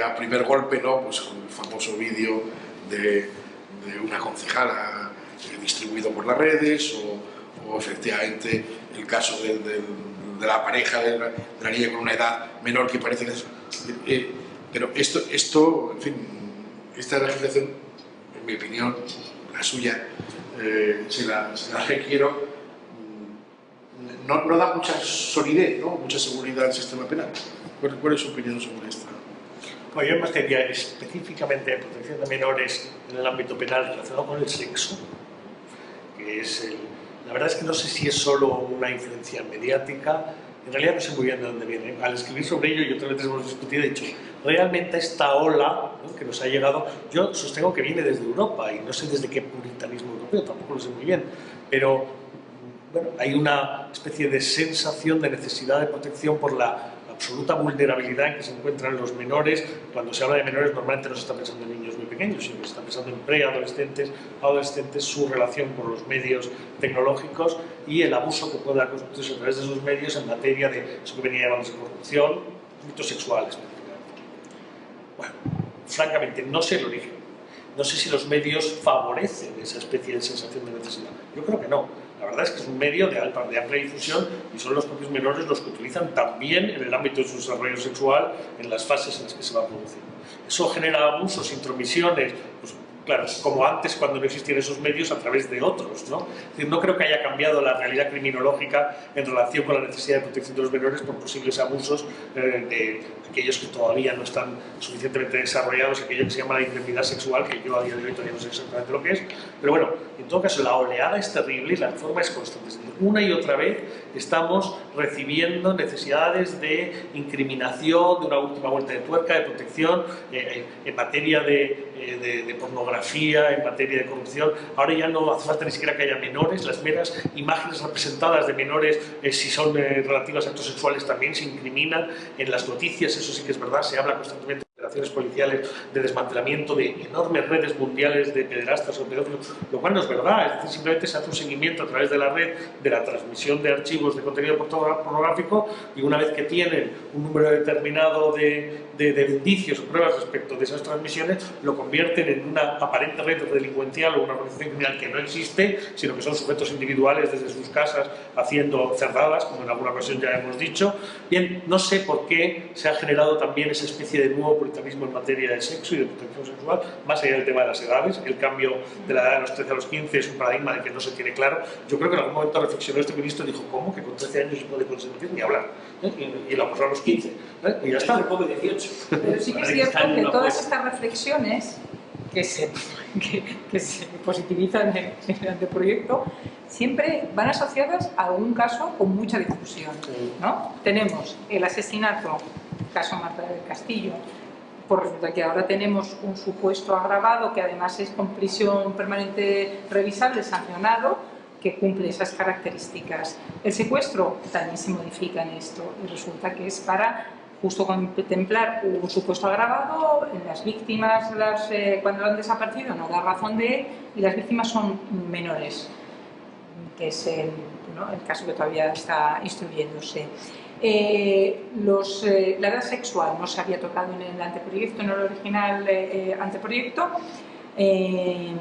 a primer golpe, ¿no? Pues con el famoso vídeo de una concejala distribuido por las redes, o efectivamente el caso de la pareja de la niña con una edad menor que parece que pero esto, en fin, esta legislación, en mi opinión, la suya, se la requiero, no da mucha solidez, ¿no? Mucha seguridad al sistema penal. ¿Cuál es su opinión sobre esto? Bueno, yo en materia específicamente de protección de menores en el ámbito penal relacionado con el sexo, que es la verdad es que no sé si es solo una influencia mediática. En realidad no sé muy bien de dónde viene. Al escribir sobre ello y otras veces hemos discutido, he dicho, realmente esta ola, ¿no?, que nos ha llegado, yo sostengo que viene desde Europa y no sé desde qué puritanismo europeo, tampoco lo sé muy bien, pero bueno, hay una especie de sensación de necesidad de protección por la absoluta vulnerabilidad en que se encuentran los menores. Cuando se habla de menores normalmente no se está pensando en niños muy pequeños, sino que se está pensando en preadolescentes, adolescentes, su relación con los medios tecnológicos y el abuso que pueda constituirse a través de esos medios en materia de eso que venía llamándose corrupción, delitos sexuales. Bueno, francamente no sé el origen, no sé si los medios favorecen esa especie de sensación de necesidad. Yo creo que no. La verdad es que es un medio de amplia difusión y son los propios menores los que utilizan también en el ámbito de su desarrollo sexual en las fases en las que se va produciendo. Eso genera abusos, intromisiones, pues claro, como antes cuando no existían esos medios a través de otros, ¿no? Es decir, no creo que haya cambiado la realidad criminológica en relación con la necesidad de protección de los menores por posibles abusos de aquellos que todavía no están suficientemente desarrollados, aquello que se llama la indemnidad sexual, que yo a día de hoy todavía no sé exactamente lo que es, pero bueno, en todo caso la oleada es terrible y la forma es constante. Es decir, una y otra vez estamos recibiendo necesidades de incriminación, de una última vuelta de tuerca, de protección, en materia de de pornografía, en materia de corrupción. Ahora ya no hace falta ni siquiera que haya menores, las meras imágenes representadas de menores, si son relativas a actos sexuales, también se incriminan en las noticias. Eso sí que es verdad, se habla constantemente de operaciones policiales de desmantelamiento de enormes redes mundiales de pederastas o pedófilos, lo cual no es verdad. Es decir, simplemente se hace un seguimiento a través de la red de la transmisión de archivos de contenido pornográfico, y una vez que tienen un número determinado de indicios o pruebas respecto de esas transmisiones, lo convierten en una aparente red delincuencial o una organización criminal que no existe, sino que son sujetos individuales desde sus casas haciendo cerradas, como en alguna ocasión ya hemos dicho. Bien, no sé por qué se ha generado también esa especie de nuevo puritanismo en materia de sexo y de protección sexual, más allá del tema de las edades. El cambio de la edad de los 13 a los 15 es un paradigma del que no se tiene claro. Yo creo que en algún momento reflexionó este ministro y dijo, ¿cómo que con 13 años se puede consentir ni hablar? Y la pasó a los 15, y ya está. Un poco 18. Pero sí que es cierto que todas estas reflexiones que se positivizan en el anteproyecto siempre van asociadas a un caso con mucha difusión, ¿no? Tenemos el asesinato, caso Marta del Castillo, pues resulta que ahora tenemos un supuesto agravado que además es con prisión permanente revisable, sancionado, que cumple esas características. El secuestro también se modifica en esto y resulta que es para justo contemplar un supuesto agravado en las víctimas, cuando han desaparecido no da razón de él, y las víctimas son menores, que es el caso que todavía está instruyéndose. La edad sexual no se había tocado en el anteproyecto, en el original anteproyecto. En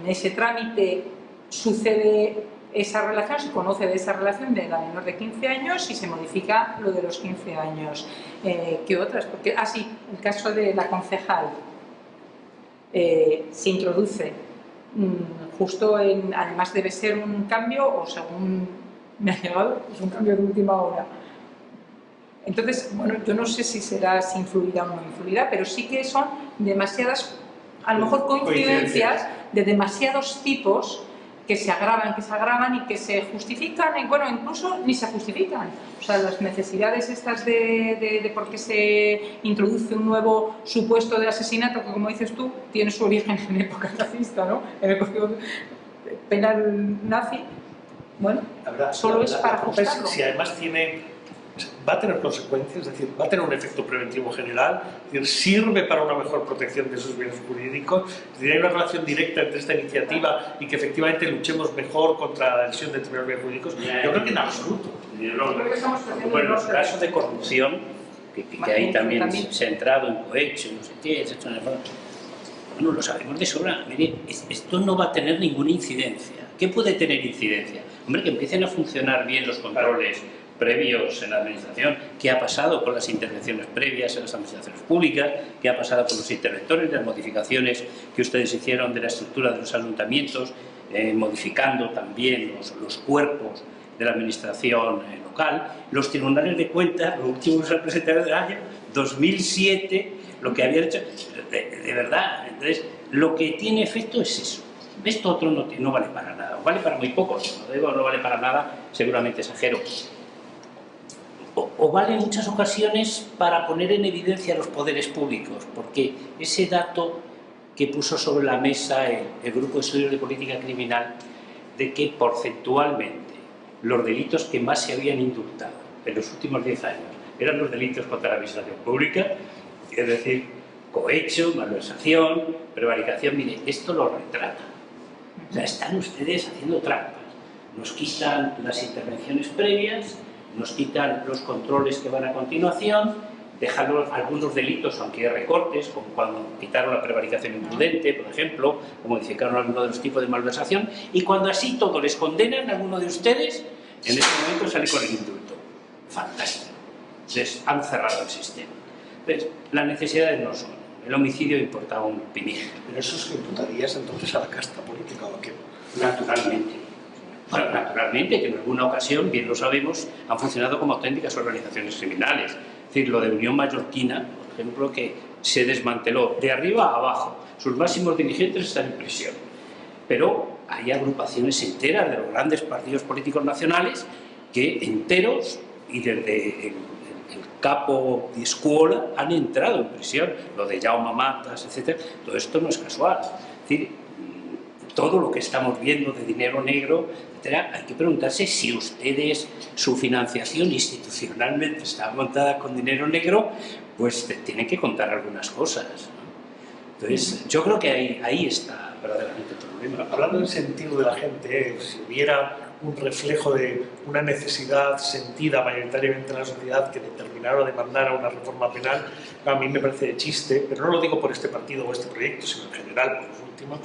ese trámite sucede esa relación, se conoce de esa relación de la menor de 15 años y se modifica lo de los 15 años. ¿Qué otras? Porque, sí, el caso de la concejal se introduce justo además debe ser un cambio, o según me ha llegado, es un cambio de última hora. Entonces, bueno, yo no sé si será si influirá o no influirá, pero sí que son demasiadas, a lo mejor coincidencias de demasiados tipos que se agravan y que se justifican, y bueno, incluso ni se justifican. O sea, las necesidades estas de por qué se introduce un nuevo supuesto de asesinato, que como dices tú, tiene su origen en época nazista, ¿no? En el Código Penal nazi, bueno, solo es para ajustarlo. Si además va a tener consecuencias, es decir, va a tener un efecto preventivo general, es decir, sirve para una mejor protección de esos bienes jurídicos, es decir, hay una relación directa entre esta iniciativa y que efectivamente luchemos mejor contra la lesión de determinados bienes jurídicos. Yo creo que en absoluto. Bueno, los casos de corrupción, que ahí también se ha entrado en cohecho, no sé qué, etcétera, bueno, lo sabemos de sobra. Mire, esto no va a tener ninguna incidencia. ¿Qué puede tener incidencia? Hombre, que empiecen a funcionar bien los controles previos en la administración, qué ha pasado con las intervenciones previas en las administraciones públicas, qué ha pasado con los interventores, las modificaciones que ustedes hicieron de la estructura de los ayuntamientos, modificando también los cuerpos de la administración local, los tribunales de cuentas, lo último que se presentaron del año 2007, lo que había hecho, de verdad. Entonces, lo que tiene efecto es eso. Esto otro no vale para nada, vale para muy pocos, no vale para nada, seguramente exagero. O vale en muchas ocasiones para poner en evidencia a los poderes públicos, porque ese dato que puso sobre la mesa el Grupo de Estudios de Política Criminal, de que porcentualmente los delitos que más se habían indultado en los últimos 10 años eran los delitos contra la administración pública, es decir, cohecho, malversación, prevaricación. Mire, esto lo retrata. O sea, están ustedes haciendo trampas. Nos quitan las intervenciones previas, nos quitan los controles que van a continuación, dejan algunos delitos, aunque hay recortes, como cuando quitaron la prevaricación imprudente, por ejemplo, o modificaron algunos de los tipos de malversación, y cuando así todo les condenan a alguno de ustedes, en ese momento sale con el indulto. Fantástico. Les han cerrado el sistema. Entonces, las necesidades no son. El homicidio importaba un pimiento. Pero eso es que imputarías entonces a la casta política o a qué. Naturalmente. Bueno, naturalmente, que en alguna ocasión, bien lo sabemos, han funcionado como auténticas organizaciones criminales. Es decir, lo de Unión Mallorquina, por ejemplo, que se desmanteló de arriba a abajo. Sus máximos dirigentes están en prisión. Pero hay agrupaciones enteras de los grandes partidos políticos nacionales que enteros, y desde el capo de escuela han entrado en prisión, lo de Jaume Matas, etc. Todo esto no es casual. Es decir, todo lo que estamos viendo de dinero negro, etc., hay que preguntarse si ustedes, su financiación institucionalmente está montada con dinero negro, pues tienen que contar algunas cosas, ¿no? Entonces, yo creo que ahí está verdaderamente el problema. Hablando del sentido de la gente, si hubiera un reflejo de una necesidad sentida mayoritariamente en la sociedad que determinara o demandara una reforma penal, a mí me parece de chiste, pero no lo digo por este partido o este proyecto, sino en general, por los últimos,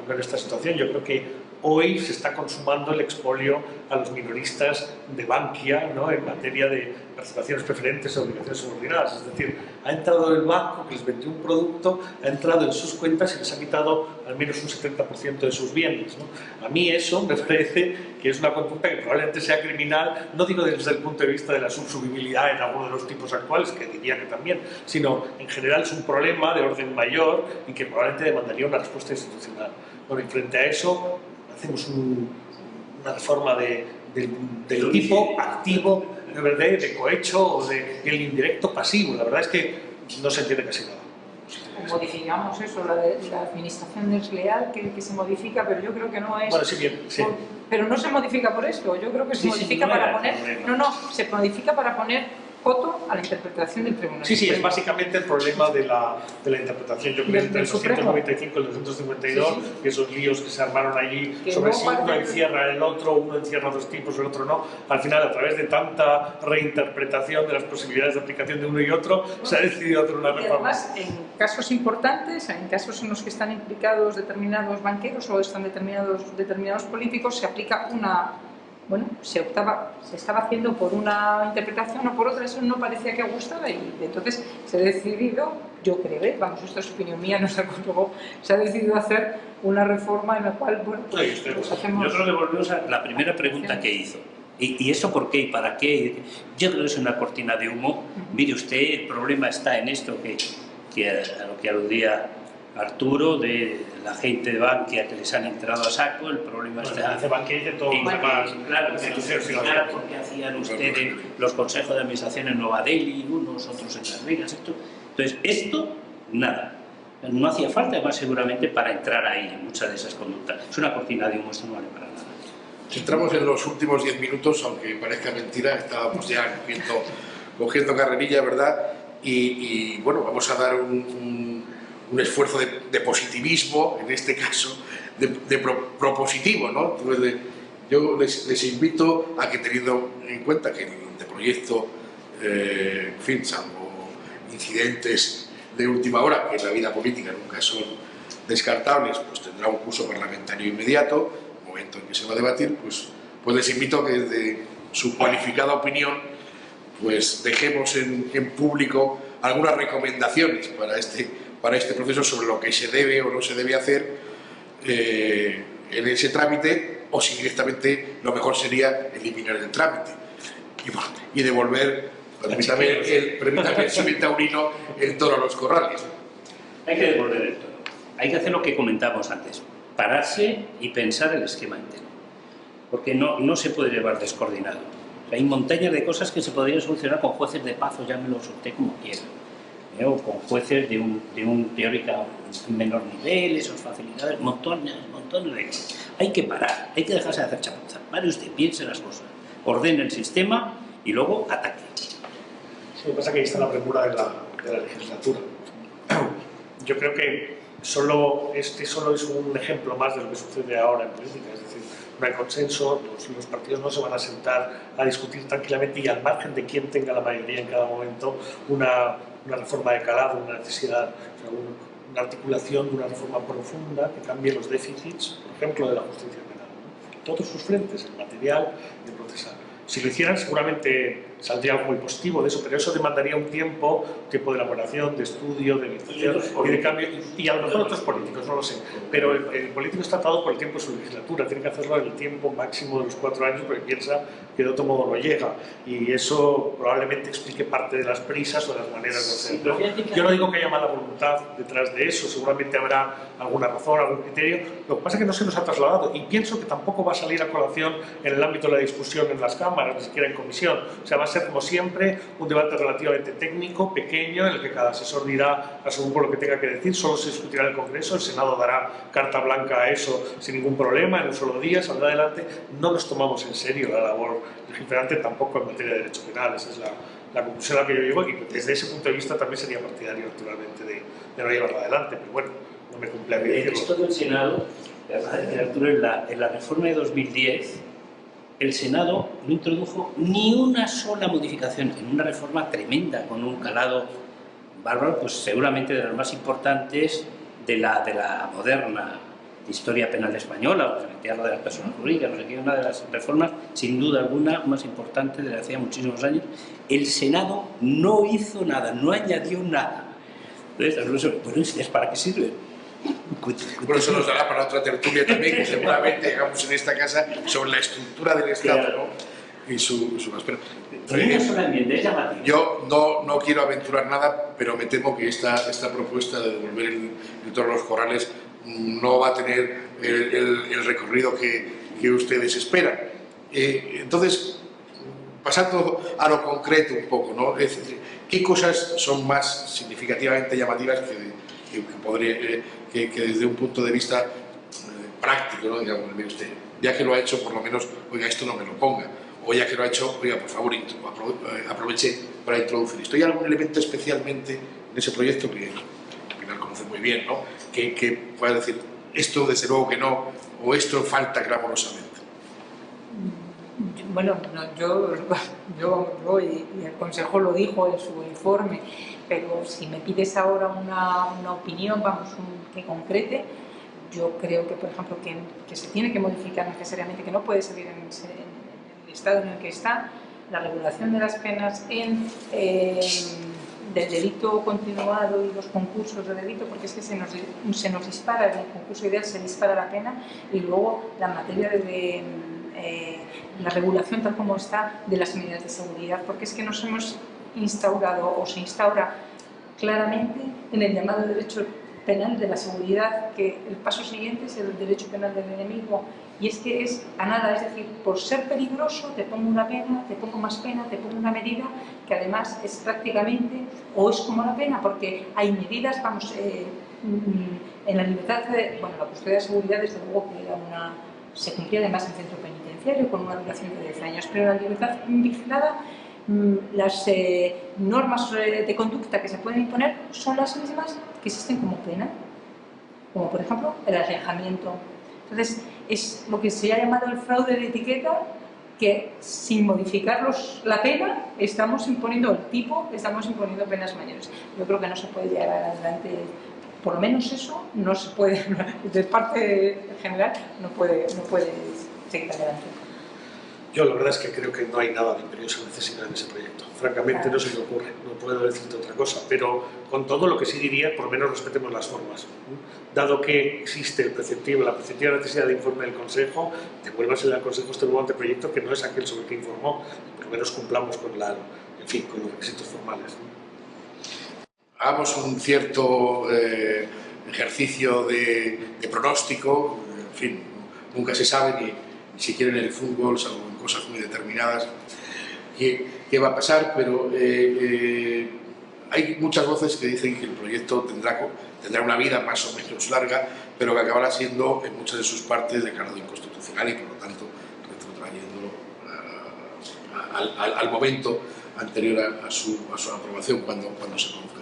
en esta situación. Yo creo que hoy se está consumando el expolio a los minoristas de Bankia, ¿no?, en materia de participaciones preferentes o obligaciones subordinadas. Es decir, ha entrado el banco que les vendió un producto, ha entrado en sus cuentas y les ha quitado al menos un 70% de sus bienes, ¿no? A mí eso me parece que es una conducta que probablemente sea criminal, no digo desde el punto de vista de la subsumibilidad en alguno de los tipos actuales, que diría que también, sino en general es un problema de orden mayor y que probablemente demandaría una respuesta institucional. Bueno, y frente a eso hacemos una reforma del tipo activo, de cohecho o del indirecto pasivo. La verdad es que no se entiende casi nada. Modificamos eso, la administración desleal que se modifica, pero yo creo que no es... Bueno, sí, bien, sí. Pero no se modifica por esto, yo creo que se modifica para poner... se modifica para poner coto a la interpretación del Tribunal Sí, Supremo. es básicamente el problema de la interpretación. Yo creo que entre el 295 y el 252, que esos líos que se armaron allí que sobre no si uno encierra el otro, uno encierra a dos tipos, el otro no, al final, a través de tanta reinterpretación de las posibilidades de aplicación de uno y otro, se ha decidido hacer una reforma. Y además, en casos importantes, en casos en los que están implicados determinados banqueros o están determinados políticos, se aplica una... Bueno, se estaba haciendo por una interpretación o por otra, eso no parecía que gustaba y entonces se ha decidido, yo creo, vamos, esto es opinión mía, no es algo luego, se ha decidido hacer una reforma en la cual, bueno, pues hacemos... Yo creo que volvemos a la primera pregunta que hizo. ¿Y eso por qué y para qué? Yo creo que es una cortina de humo. Mire usted, el problema está en esto a lo que aludía Arturo, de la gente de Bankia que les han entrado a saco. El problema está de Bankia y de todo lo demás. Claro, porque hacían ustedes los consejos de administración en Nueva Delhi, unos otros en Las Vegas. Entonces, esto, nada. No hacía falta, además, seguramente, para entrar ahí en muchas de esas conductas. Es una cortina de humo, esto no vale para nada. Entramos en los últimos 10 minutos, aunque parezca mentira, estábamos ya cogiendo carrerilla, ¿verdad? Y bueno, vamos a dar un esfuerzo de positivismo, en este caso, de propositivo, ¿no? Entonces, yo les invito a que, teniendo en cuenta que el anteproyecto, en fin, salvo incidentes de última hora, que en la vida política nunca son descartables, pues tendrá un curso parlamentario inmediato, momento en que se va a debatir, pues les invito a que desde su cualificada opinión pues dejemos en público algunas recomendaciones para este proceso sobre lo que se debe o no se debe hacer en ese trámite, o si directamente lo mejor sería eliminar el trámite y devolver, permítame el símil taurino, el toro a los corrales. Hay que devolver el toro. Hay que hacer lo que comentamos antes, pararse y pensar el esquema entero, porque no se puede llevar descoordinado. Hay montañas de cosas que se podrían solucionar con jueces de paz, o llámelo usted como quiera, o con jueces de un teórica menor nivel, esas facilidades, montones de cosas. Hay que parar, hay que dejarse de hacer chapuzas. Vale, usted piense las cosas, ordene el sistema y luego ataque. Sí, lo que pasa es que ahí está la premura de la legislatura. Yo creo que solo es un ejemplo más de lo que sucede ahora en política, es decir, no hay consenso, los partidos no se van a sentar a discutir tranquilamente y al margen de quién tenga la mayoría en cada momento una reforma de calado, una necesidad, o sea, una articulación de una reforma profunda que cambie los déficits, por ejemplo, de la justicia penal, ¿no? Todos sus frentes, el material y el procesal. Si lo hicieran, seguramente saldría algo muy positivo de eso, pero eso demandaría un tiempo de elaboración, de estudio, de licitación y de cambio, y a lo mejor otros políticos, no lo sé. Pero el político está atado por el tiempo de su legislatura, tiene que hacerlo en el tiempo máximo de los 4 años porque piensa que de otro modo no llega, y eso probablemente explique parte de las prisas o de las maneras de hacerlo. Yo no digo que haya mala voluntad detrás de eso, seguramente habrá alguna razón, algún criterio, lo que pasa es que no se nos ha trasladado, y pienso que tampoco va a salir a colación en el ámbito de la discusión en las cámaras, ni siquiera en comisión. O sea, va a ser, como siempre, un debate relativamente técnico, pequeño, en el que cada asesor dirá a su grupo lo que tenga que decir. Solo se discutirá en el Congreso, el Senado dará carta blanca a eso sin ningún problema, en un solo día, saldrá adelante. No nos tomamos en serio la labor legiferante, tampoco en materia de derecho penal. Esa es la conclusión a la que yo llego, y desde ese punto de vista también sería partidario, naturalmente, de no llevarla adelante, pero bueno, no me cumple a mí decirlo. El texto del Senado, Arturo, en la reforma de 2010, el Senado no introdujo ni una sola modificación en una reforma tremenda, con un calado bárbaro, pues seguramente de las más importantes de la moderna historia penal española, o sea, lo de las personas jurídicas, no sé qué, una de las reformas, sin duda alguna, más importante desde hacía muchísimos años. El Senado no hizo nada, no añadió nada. Entonces, bueno, ¿es para qué sirve? Bueno, eso nos dará para otra tertulia también, que seguramente hagamos en esta casa sobre la estructura del Estado, claro, ¿no? Y su pero, una sola enmienda, es llamativo. yo no quiero aventurar nada, pero me temo que esta propuesta de devolver el toro a los corrales no va a tener el recorrido que ustedes esperan. Entonces, pasando a lo concreto un poco, ¿no? Es decir, ¿qué cosas son más significativamente llamativas que desde un punto de vista práctico, ¿no? Digamos, mire usted, ya que lo ha hecho, por lo menos, oiga, esto no me lo ponga, o ya que lo ha hecho, oiga, por favor, aproveche para introducir esto? ¿Hay algún elemento especialmente en ese proyecto que al final conoce muy bien, ¿no? Que pueda decir, esto desde luego que no, o esto falta clamorosamente? Bueno, no, yo y el Consejo lo dijo en su informe, pero si me pides ahora una opinión, vamos, que concrete, yo creo que, por ejemplo, que se tiene que modificar necesariamente, que no puede salir en el estado en el que está, la regulación de las penas del delito continuado y los concursos de delito, porque es que se nos dispara, en el concurso ideal se dispara la pena, y luego la materia de la regulación tal como está de las medidas de seguridad, porque es que nos hemos instaurado o se instaura claramente en el llamado derecho penal de la seguridad que el paso siguiente es el derecho penal del enemigo, y es que es a nada, es decir, por ser peligroso te pongo una pena, te pongo más pena, te pongo una medida que además es prácticamente o es como la pena, porque hay medidas, vamos, en la libertad, bueno, la custodia de seguridad desde luego que se cumplía además en centro penitenciario con una duración de 10 años, pero la libertad vigilada, las normas de conducta que se pueden imponer son las mismas que existen como pena, como por ejemplo el alejamiento. Entonces es lo que se ha llamado el fraude de etiqueta, que sin modificar la pena estamos imponiendo el tipo, estamos imponiendo penas mayores. Yo creo que no se puede llevar adelante, por lo menos eso no se puede, de parte general no puede seguir adelante. Yo la verdad es que creo que no hay nada de imperiosa necesidad en ese proyecto. Francamente, claro, no se me ocurre, no puedo decirte otra cosa, pero con todo lo que sí diría, por lo menos respetemos las formas. Dado que existe la preceptiva necesidad de informe del Consejo, devuélvasele al Consejo este nuevo anteproyecto que no es aquel sobre el que informó, por lo menos cumplamos con los requisitos formales. Hagamos un cierto ejercicio de pronóstico, en fin, nunca se sabe ni siquiera en el fútbol, salvo en cosas muy determinadas, qué va a pasar, pero hay muchas voces que dicen que el proyecto tendrá una vida más o menos larga, pero que acabará siendo en muchas de sus partes declarado inconstitucional y por lo tanto retrotrayéndolo al momento anterior a su aprobación cuando se conozca.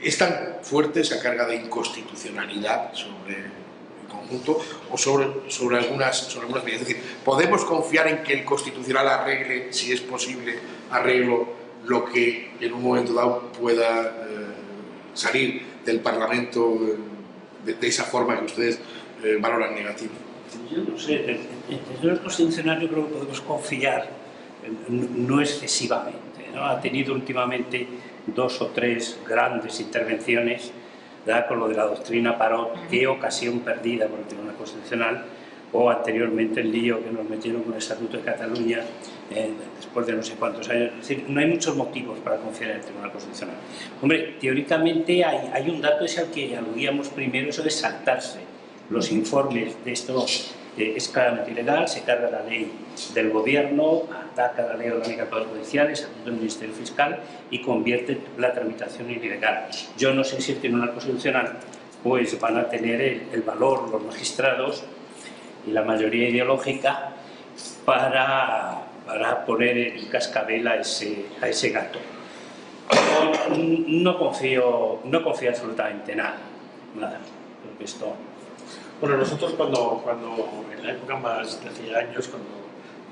¿Es tan fuerte esa carga de inconstitucionalidad sobre el conjunto o sobre algunas medidas? Es decir, ¿podemos confiar en que el Constitucional arregle, si es posible, lo que en un momento dado pueda salir del Parlamento de esa forma que ustedes valoran negativa? Yo no sé, desde el Constitucional yo creo que podemos confiar, no excesivamente, ¿no? Ha tenido últimamente 2 o 3 grandes intervenciones, ¿verdad?, con lo de la doctrina Parot, qué ocasión perdida por el Tribunal Constitucional, o anteriormente el lío que nos metieron con el Estatuto de Cataluña después de no sé cuántos años. Es decir, no hay muchos motivos para confiar en el Tribunal Constitucional. Hombre, teóricamente hay un dato, es al que aludíamos primero, eso de saltarse los informes de estos es claramente ilegal, se carga la ley del gobierno, ataca la ley orgánica de poderes judiciales, ataca el Ministerio Fiscal y convierte la tramitación en ilegal. Yo no sé si el Tribunal Constitucional pues van a tener el valor, los magistrados y la mayoría ideológica para poner en cascabel a ese gato. No confío absolutamente nada. Creo que esto... Bueno, nosotros cuando en la época más de hace años, cuando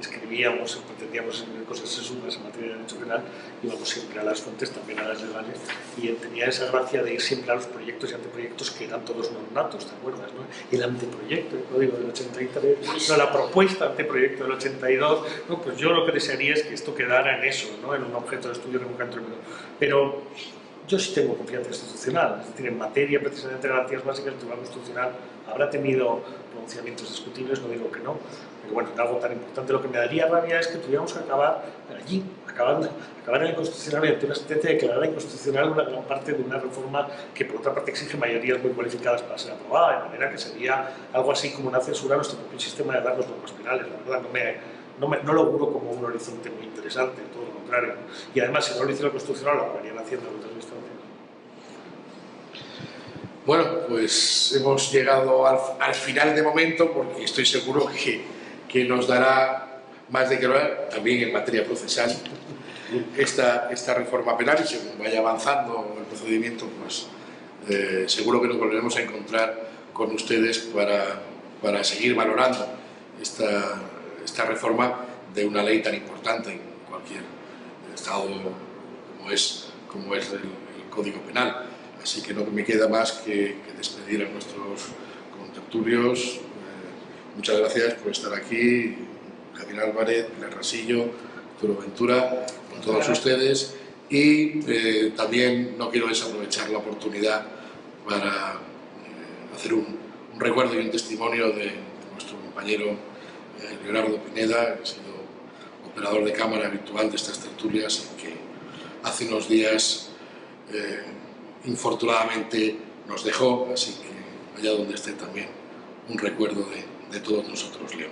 escribíamos, pretendíamos escribir cosas sesudas en materia de derecho penal, íbamos siempre a las fuentes, también a las legales, y tenía esa gracia de ir siempre a los proyectos y anteproyectos que eran todos non-natos, ¿te acuerdas? ¿No? El anteproyecto, el código del 83, no, la propuesta anteproyecto del 82, no, pues yo lo que desearía es que esto quedara en eso, ¿no? En un objeto de estudio que nunca entró. Pero yo sí tengo confianza institucional, es decir, en materia precisamente de garantías básicas, el Tribunal Constitucional habrá tenido pronunciamientos discutibles, no digo que no, pero bueno, algo tan importante. Lo que me daría rabia es que tuviéramos que acabar allí, acabar en el Constitucional mediante una sentencia de declarar inconstitucional una gran parte de una reforma que por otra parte exige mayorías muy cualificadas para ser aprobada, de manera que sería algo así como una censura a nuestro propio sistema de dar los normas penales. La verdad no lo auguro como un horizonte muy interesante, todo lo contrario. Y además, si no lo hiciera el Constitucional, lo acabarían haciendo en otras instancias. Bueno, pues hemos llegado al final de momento, porque estoy seguro que nos dará más de qué hablar, también en materia procesal, esta reforma penal, y según vaya avanzando el procedimiento, pues seguro que nos volveremos a encontrar con ustedes para seguir valorando esta reforma de una ley tan importante en cualquier estado como es el Código Penal. Así que no me queda más que despedir a nuestros contertulios. Muchas gracias por estar aquí, Javier Álvarez, Pilar Rasillo, Arturo Ventura, con todos ustedes. Y también no quiero desaprovechar la oportunidad para hacer un recuerdo y un testimonio de nuestro compañero Leonardo Pineda, que ha sido operador de cámara habitual de estas tertulias y que hace unos días infortunadamente nos dejó, así que allá donde esté también un recuerdo de todos nosotros, Leo.